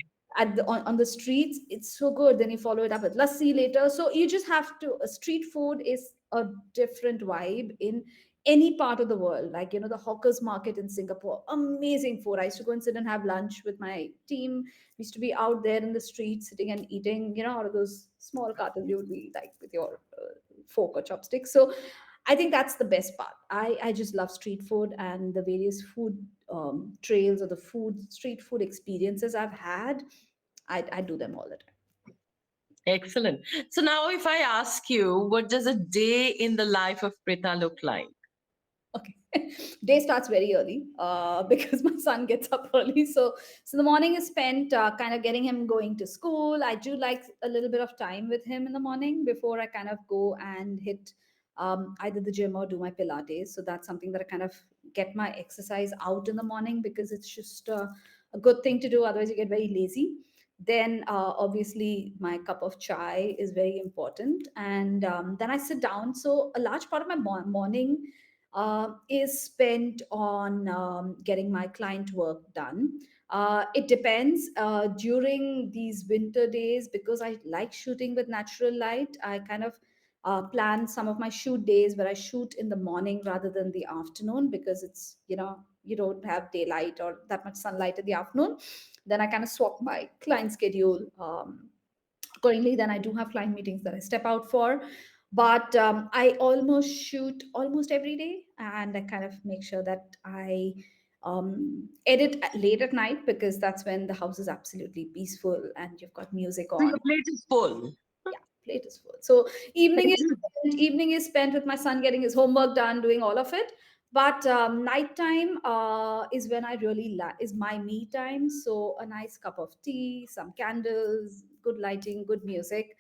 [SPEAKER 2] on the streets. It's so good. Then you follow it up with lassi later. So you just have to. Street food is a different vibe in any part of the world. Like the hawkers market in Singapore, amazing food. I used to go and sit and have lunch with my team. We used to be out there in the street sitting and eating. Out of those small cartons you would be like with your fork or chopsticks. So I think that's the best part. I just love street food, and the various food trails, or the street food experiences I've had. I do them all the time.
[SPEAKER 1] Excellent. So now if I ask you, what does a day in the life of Pritha look like?
[SPEAKER 2] Okay. Day starts very early because my son gets up early. So the morning is spent kind of getting him going to school. I do like a little bit of time with him in the morning before I kind of go and hit either the gym or do my Pilates. So that's something that I kind of get my exercise out in the morning because it's just a good thing to do. Otherwise, you get very lazy. Then, obviously, my cup of chai is very important. And then I sit down. So, a large part of my morning is spent on getting my client work done. It depends. During these winter days, because I like shooting with natural light, I kind of plan some of my shoot days where I shoot in the morning rather than the afternoon because it's, you don't have daylight or that much sunlight in the afternoon. Then I kind of swap my client schedule accordingly. Then I do have client meetings that I step out for, but I almost shoot almost every day, and I kind of make sure that I edit late at night because that's when the house is absolutely peaceful and you've got music
[SPEAKER 1] So your
[SPEAKER 2] on.
[SPEAKER 1] plate is full.
[SPEAKER 2] Yeah, plate is full. So evening is spent with my son getting his homework done, doing all of it. But nighttime is when I really is my me time. So a nice cup of tea, some candles, good lighting, good music.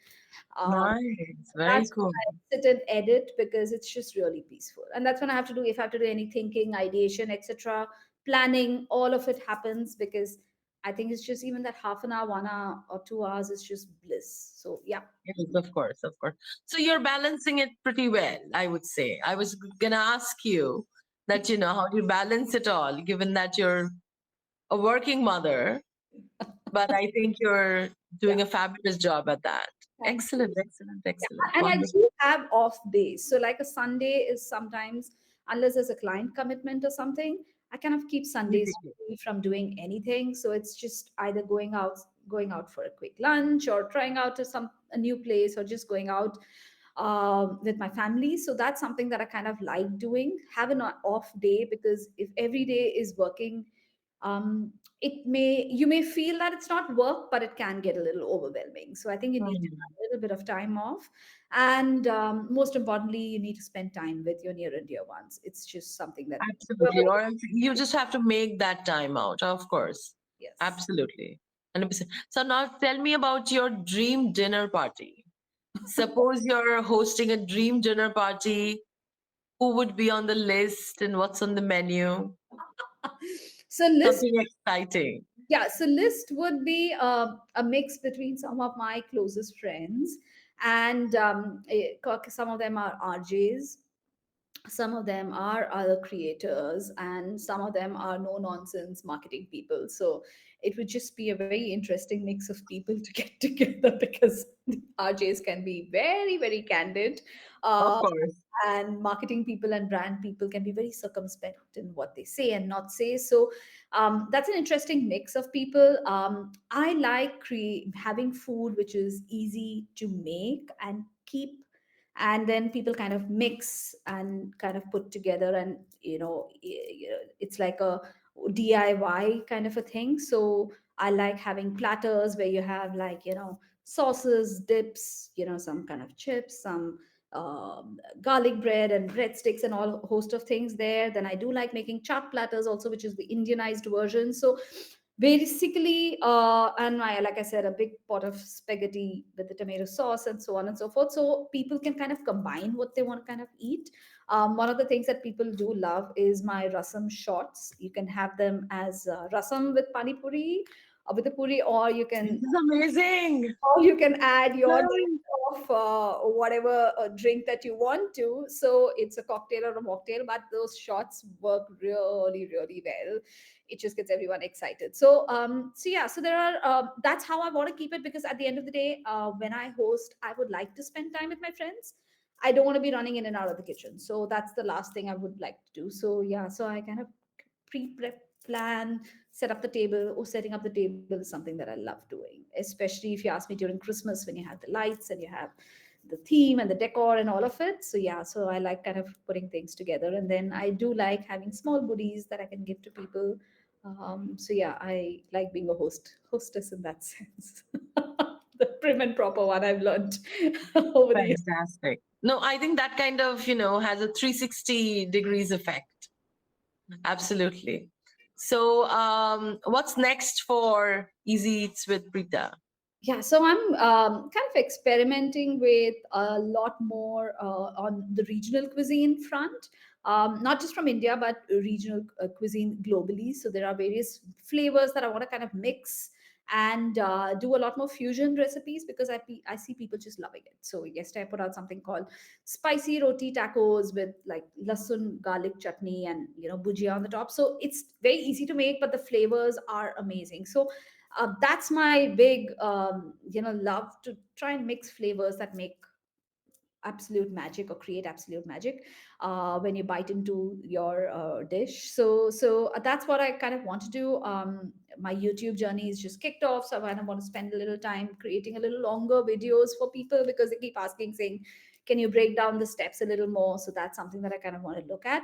[SPEAKER 2] Um,
[SPEAKER 1] Nice, very
[SPEAKER 2] that's
[SPEAKER 1] cool.
[SPEAKER 2] when I sit and edit because it's just really peaceful. And that's when I have to do, if I have to do any thinking, ideation, etc., planning, all of it happens because I think it's just even that half an hour, 1 hour or 2 hours is just bliss. So yeah.
[SPEAKER 1] Yes, of course, of course. So you're balancing it pretty well, I would say. I was gonna ask you that, how do you balance it all, given that you're a working mother, but I think you're
[SPEAKER 2] Yeah.
[SPEAKER 1] doing a fabulous job at that.
[SPEAKER 2] Thank you.
[SPEAKER 1] Excellent, excellent,
[SPEAKER 2] Yeah,
[SPEAKER 1] excellent.
[SPEAKER 2] and I
[SPEAKER 1] Wonderful.
[SPEAKER 2] do have off days. So like a Sunday is sometimes, unless there's a client commitment or something, I kind of keep Sundays free from doing anything. So it's just either going out for a quick lunch or trying out a new place or just going out with my family. So that's something that I kind of like doing. Have an off day because if every day is working, you may feel that it's not work, but it can get a little overwhelming. So I think you need to
[SPEAKER 1] Hmm.
[SPEAKER 2] have a little bit of time off, and most importantly, you need to spend time with your near and dear ones. It's just something that
[SPEAKER 1] Absolutely. Or else you just have to make that time out, of course.
[SPEAKER 2] yes.
[SPEAKER 1] Absolutely. 100%. So now tell me about your dream dinner party. Suppose you're hosting a dream dinner party, who would be on the list and what's on the menu?
[SPEAKER 2] So list
[SPEAKER 1] Something exciting.
[SPEAKER 2] Yeah, so list would be a mix between some of my closest friends, and some of them are RJs, some of them are other creators, and some of them are no nonsense marketing people. So it would just be a very interesting mix of people to get together because the RJs can be very, very candid.
[SPEAKER 1] Of
[SPEAKER 2] Uh,
[SPEAKER 1] course.
[SPEAKER 2] and marketing people and brand people can be very circumspect in what they say and not say. So that's an interesting mix of people. I like having food which is easy to make and keep, and then people kind of mix and kind of put together, and it's like a DIY kind of a thing. So I like having platters where you have, like, sauces, dips, some kind of chips, some garlic bread and breadsticks and all host of things there. Then I do like making chaat platters also, which is the Indianized version. So basically, and like I said, a big pot of spaghetti with the tomato sauce and so on and so forth. So people can kind of combine what they want to kind of eat. One of the things that people do love is my rasam shots. You can have them as rasam with pani puri or with the puri,
[SPEAKER 1] This is amazing.
[SPEAKER 2] or you can add your
[SPEAKER 1] Nice.
[SPEAKER 2] drink of whatever drink that you want to. So it's a cocktail or a mocktail, but those shots work really, really well. It just gets everyone excited. So yeah, so there are. That's how I want to keep it, because at the end of the day, when I host, I would like to spend time with my friends. I don't want to be running in and out of the kitchen. So that's the last thing I would like to do. So yeah, so I kind of pre-prep plan, set up the table. Or setting up the table is something that I love doing, especially if you ask me during Christmas when you have the lights and you have the theme and the decor and all of it. So yeah, so I like kind of putting things together, and then I do like having small goodies that I can give to people. So yeah, I like being a hostess in that sense. The prim and proper one I've learned over the years.
[SPEAKER 1] Fantastic. No, I think that kind of, has a 360 degrees effect. Absolutely. So, what's next for Easy Eats with Preeta?
[SPEAKER 2] Yeah, so I'm kind of experimenting with a lot more on the regional cuisine front, not just from India, but regional cuisine globally. So there are various flavors that I want to kind of mix and do a lot more fusion recipes because I see people just loving it. So yesterday I put out something called spicy roti tacos with like lasun garlic chutney and bhujia on the top. So it's very easy to make, but the flavors are amazing. So that's my big love, to try and mix flavors that make absolute magic or create absolute magic when you bite into your dish. So that's what I kind of want to do. My YouTube journey is just kicked off, so I kind of want to spend a little time creating a little longer videos for people because they keep asking, saying, can you break down the steps a little more? So that's something that I kind of want to look at.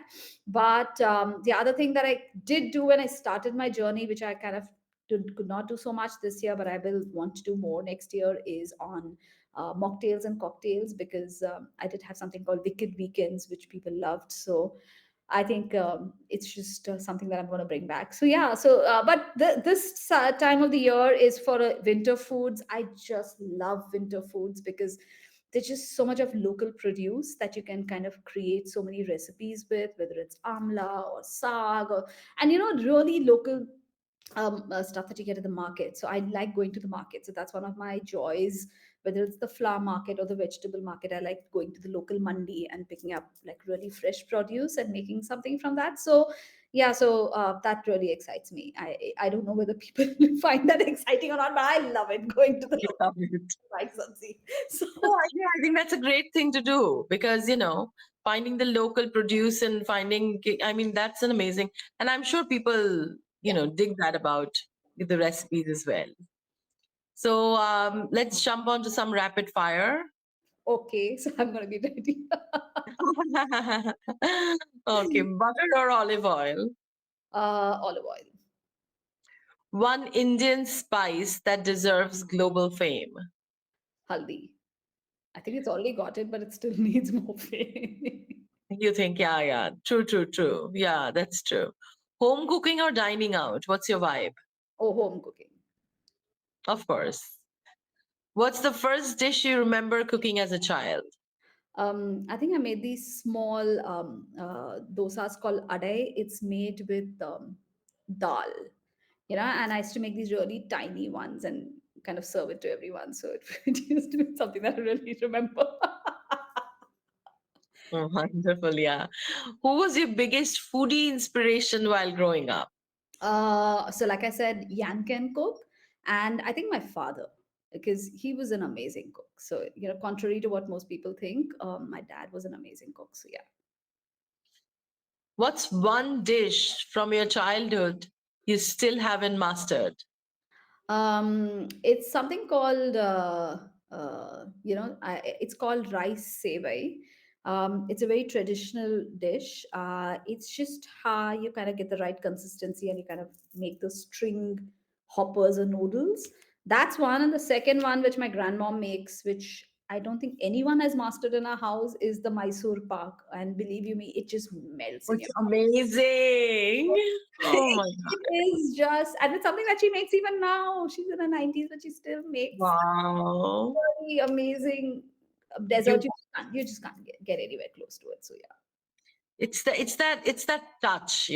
[SPEAKER 2] But the other thing that I did do when I started my journey, which I kind of could not do so much this year, but I will want to do more next year, is on mocktails and cocktails, because I did have something called Wicked Weekends, which people loved. So I think it's just something that I'm going to bring back. So yeah, but this time of the year is for winter foods. I just love winter foods because there's just so much of local produce that you can kind of create so many recipes with, whether it's amla or saag, or and really local stuff that you get at the market. So I like going to the market. So that's one of my joys, whether it's the flower market or the vegetable market. I like going to the local mandi and picking up like really fresh produce and making something from that. So yeah, so that really excites me. I don't know whether people find that exciting or not, but I love it, going to the
[SPEAKER 1] You love it.
[SPEAKER 2] rice and see. So
[SPEAKER 1] No, I think that's a great thing to do because, finding the local produce and I mean, that's an amazing, and I'm sure people,
[SPEAKER 2] yeah,
[SPEAKER 1] dig that about the recipes as well. So, let's jump on to some rapid fire.
[SPEAKER 2] okay. So I'm gonna be ready.
[SPEAKER 1] Okay, butter or olive oil?
[SPEAKER 2] Olive oil,
[SPEAKER 1] One Indian spice that deserves global fame.
[SPEAKER 2] haldi. I think it's already got it, but it still needs more fame.
[SPEAKER 1] You think, yeah, yeah, true, true, true. Yeah, that's true. Home cooking or dining out? What's your vibe?
[SPEAKER 2] Oh, home cooking.
[SPEAKER 1] Of course. What's the first dish you remember cooking as a child?
[SPEAKER 2] I think I made these small dosas called adai. It's made with dal, and I used to make these really tiny ones and kind of serve it to everyone. So it used to be something that I really remember.
[SPEAKER 1] Oh, wonderful, yeah. Who was your biggest foodie inspiration while growing up?
[SPEAKER 2] So, like I said, Yan can cook, and I think my father, because he was an amazing cook. So, contrary to what most people think, my dad was an amazing cook. So, yeah.
[SPEAKER 1] What's one dish from your childhood you still haven't mastered?
[SPEAKER 2] It's something called, it's called rice sevai. It's a very traditional dish. It's just how you kind of get the right consistency and you kind of make the string hoppers or noodles. That's one. And the second one, which my grandmom makes, which I don't think anyone has mastered in our house, is the Mysore pak. And believe you me, it just melts in
[SPEAKER 1] It's
[SPEAKER 2] your
[SPEAKER 1] amazing. Oh my
[SPEAKER 2] it
[SPEAKER 1] God.
[SPEAKER 2] is just, and it's something that she makes even now. She's in her 90s, but she still makes
[SPEAKER 1] Wow.
[SPEAKER 2] really amazing dessert.
[SPEAKER 1] You
[SPEAKER 2] You just can't get anywhere close to it. So yeah.
[SPEAKER 1] it's that touch.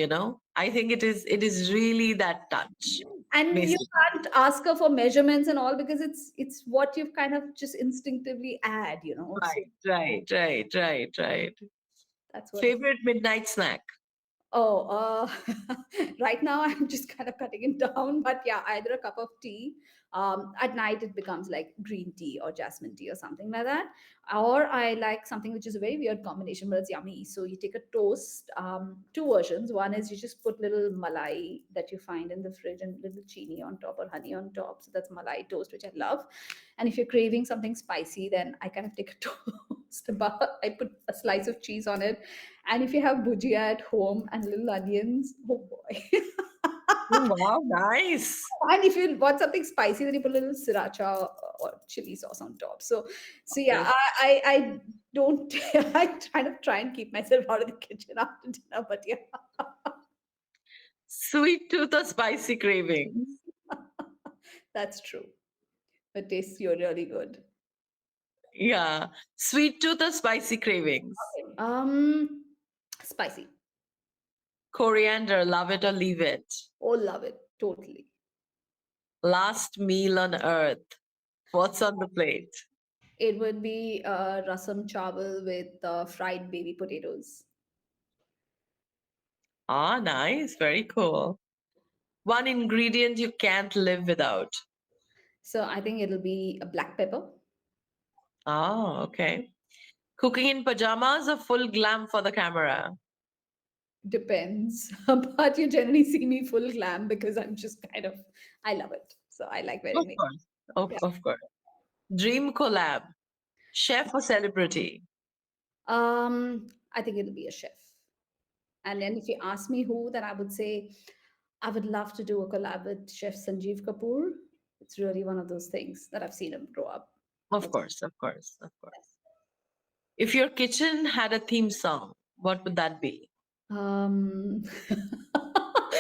[SPEAKER 1] I think it is really that touch,
[SPEAKER 2] And you
[SPEAKER 1] basically.
[SPEAKER 2] can't ask her for measurements and all because it's what you've kind of just instinctively add. So
[SPEAKER 1] Right, right, right, right, right.
[SPEAKER 2] that's what it.
[SPEAKER 1] Favorite midnight snack?
[SPEAKER 2] Oh, right now I'm just kind of cutting it down, but yeah, either a cup of tea. At night it becomes like green tea or jasmine tea or something like that. Or I like something which is a very weird combination, but it's yummy. So you take a toast, two versions. One is you just put little malai that you find in the fridge and little chini on top or honey on top. So that's malai toast, which I love. And if you're craving something spicy, then I kind of take a toast, but I put a slice of cheese on it, and if you have bhujia at home and little onions, oh boy.
[SPEAKER 1] Oh, wow, nice.
[SPEAKER 2] And if you want something spicy, then you put a little sriracha or chili sauce on top. So yeah,
[SPEAKER 1] Okay.
[SPEAKER 2] I don't I kind of try and keep myself out of the kitchen after dinner, but yeah.
[SPEAKER 1] Sweet tooth or spicy cravings?
[SPEAKER 2] That's true. It tastes really good.
[SPEAKER 1] Yeah. Sweet tooth or spicy cravings?
[SPEAKER 2] Okay. Spicy.
[SPEAKER 1] Coriander, love it or leave it?
[SPEAKER 2] Oh, love it. Totally.
[SPEAKER 1] Last meal on earth. What's on the plate?
[SPEAKER 2] It would be rasam chawal with fried baby potatoes.
[SPEAKER 1] Ah, nice. Very cool. One ingredient you can't live without.
[SPEAKER 2] So I think it'll be a black pepper.
[SPEAKER 1] Oh, okay. Cooking in pajamas or full glam for the camera?
[SPEAKER 2] Depends. But you generally see me full glam because I'm just kind of, I love it. So I like
[SPEAKER 1] Of
[SPEAKER 2] wearing makeup.
[SPEAKER 1] course. Of,
[SPEAKER 2] Yeah.
[SPEAKER 1] of course. Dream collab. Chef or celebrity?
[SPEAKER 2] I think it'll be a chef. And then if you ask me who, then I would say I would love to do a collab with Chef Sanjeev Kapoor. It's really one of those things that I've seen him grow up.
[SPEAKER 1] Of
[SPEAKER 2] That's
[SPEAKER 1] course, of course, of course. If your kitchen had a theme song, what would that be?
[SPEAKER 2] um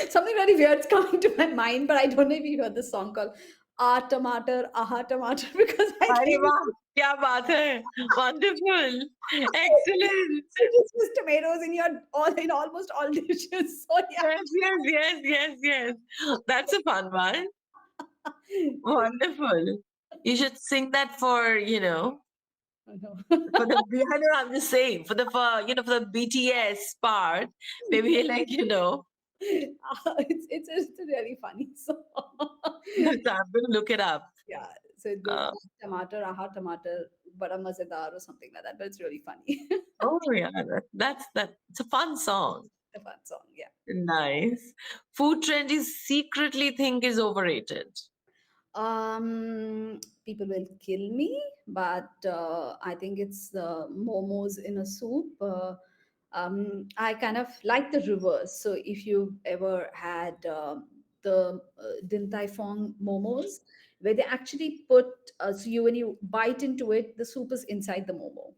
[SPEAKER 2] something very weird's coming to my mind, but I don't know if you heard the song called Ah Tomato, Aha Tomato, because I
[SPEAKER 1] अरे
[SPEAKER 2] think
[SPEAKER 1] वाह, क्या बात है! Wonderful. Excellent.
[SPEAKER 2] you just use tomatoes in your all in almost all dishes. So yeah.
[SPEAKER 1] Yes, yes, yes, yes, yes. That's a fun one. Wonderful. You should sing that
[SPEAKER 2] I know.
[SPEAKER 1] for the, I know I'm just saying, for the BTS part, maybe like,
[SPEAKER 2] It's a really funny song.
[SPEAKER 1] I'm going to look it up.
[SPEAKER 2] Yeah, so it goes
[SPEAKER 1] Uh,
[SPEAKER 2] tomato, aha tomato, bada mazedar or something like that. But it's really funny.
[SPEAKER 1] oh, yeah, it's a fun song.
[SPEAKER 2] A fun song, yeah.
[SPEAKER 1] Nice. Food trend you secretly think is overrated.
[SPEAKER 2] People will kill me, but I think it's the momos in a soup. I kind of like the reverse. So if you've ever had the Din Tai Fung momos, where they actually put so you when you bite into it, the soup is inside the momo,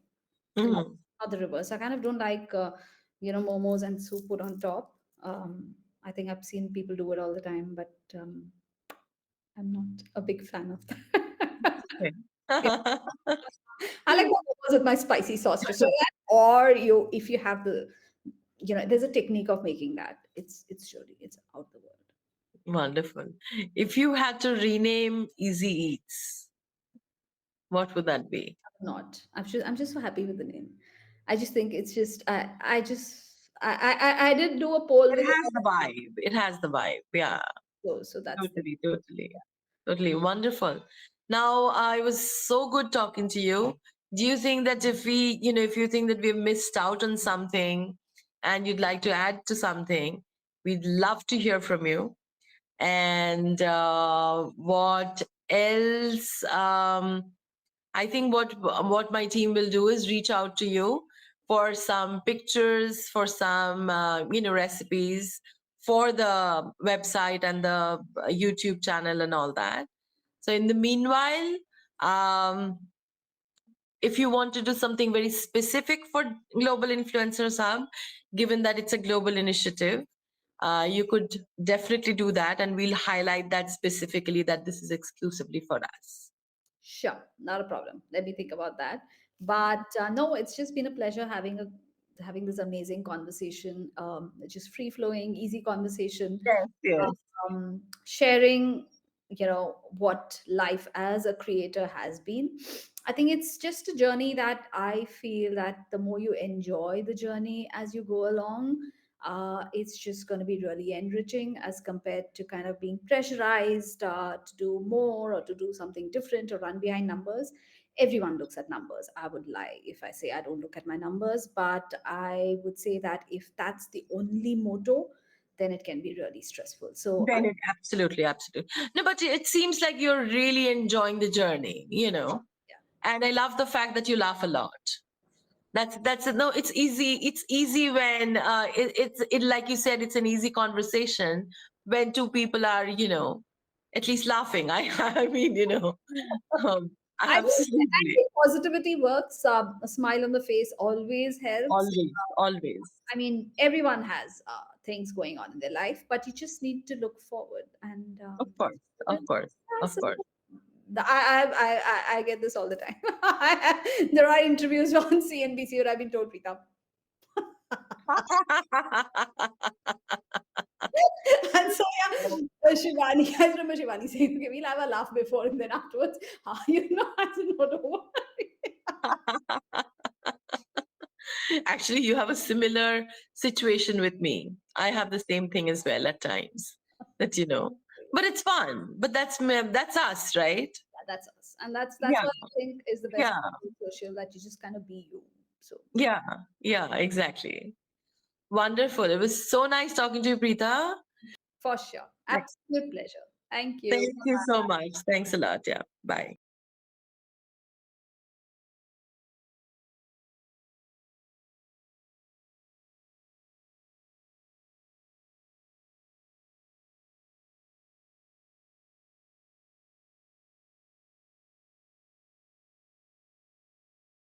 [SPEAKER 2] and
[SPEAKER 1] Mm,
[SPEAKER 2] not the reverse. I kind of don't like momos and soup put on top. I think I've seen people do it all the time, but I'm not a big fan of that.
[SPEAKER 1] okay.
[SPEAKER 2] Yeah. I like the momos with my spicy sauce just so that, or if you have there's a technique of making that. It's out the world.
[SPEAKER 1] Wonderful. If you had to rename Easy Eats, what would that be?
[SPEAKER 2] Not. I'm just so happy with the name. I just think it's just I did do a poll
[SPEAKER 1] It
[SPEAKER 2] with
[SPEAKER 1] has the vibe. It has the vibe. Yeah,
[SPEAKER 2] so that's the
[SPEAKER 1] totally, totally, totally. Wonderful. Now, I was so good talking to you. Do you think that if you think that we've missed out on something and you'd like to add to something, we'd love to hear from you. And what else? I think what my team will do is reach out to you for some pictures, for some recipes for the website and the YouTube channel and all that. So in the meanwhile, um, if you want to do something very specific for Global Influencers Hub, given that it's a global initiative, you could definitely do that, and we'll highlight that specifically that this is exclusively for us.
[SPEAKER 2] Sure, not a problem. Let me think about that. But no, it's just been a pleasure having this amazing conversation. Just free flowing, easy conversation,
[SPEAKER 1] Yes, yes.
[SPEAKER 2] sharing, what life as a creator has been. I think it's just a journey that I feel that the more you enjoy the journey as you go along, it's just going to be really enriching as compared to kind of being pressurized to do more or to do something different or run behind numbers. Everyone looks at numbers. I would lie if I say I don't look at my numbers, but I would say that if that's the only motto, then it can be really stressful. So I,
[SPEAKER 1] Then it absolutely, absolutely. No, but it seems like you're really enjoying the journey.
[SPEAKER 2] yeah,
[SPEAKER 1] And I love the fact that you laugh a lot. That's no, it's easy. It's easy when it's like you said, it's an easy conversation when two people are, at least laughing. I mean,
[SPEAKER 2] I
[SPEAKER 1] Absolutely.
[SPEAKER 2] think positivity works. A smile on the face always helps.
[SPEAKER 1] Always, always.
[SPEAKER 2] I mean, everyone has things going on in their life, but you just need to look forward. And
[SPEAKER 1] Of course,
[SPEAKER 2] yeah,
[SPEAKER 1] of course, of
[SPEAKER 2] so
[SPEAKER 1] course.
[SPEAKER 2] I get this all the time. There are interviews on CNBC where I've been told, Preeta. And so, yeah, Shivani, I remember Shivani saying, okay, we'll have a laugh before and then afterwards, I said, no, don't worry.
[SPEAKER 1] Actually, you have a similar situation with me. I have the same thing as well at times. That but it's fun. But that's us, right?
[SPEAKER 2] Yeah, that's us. And that's
[SPEAKER 1] Yeah,
[SPEAKER 2] what I think is the best
[SPEAKER 1] yeah,
[SPEAKER 2] part of social, that you just kind of be you. So
[SPEAKER 1] yeah, yeah. Exactly. Wonderful. It was so nice talking to you, Preeta.
[SPEAKER 2] for sure.
[SPEAKER 1] Like,
[SPEAKER 2] Absolute pleasure. Thank you.
[SPEAKER 1] thank you so much. Thanks a lot. Yeah. Bye.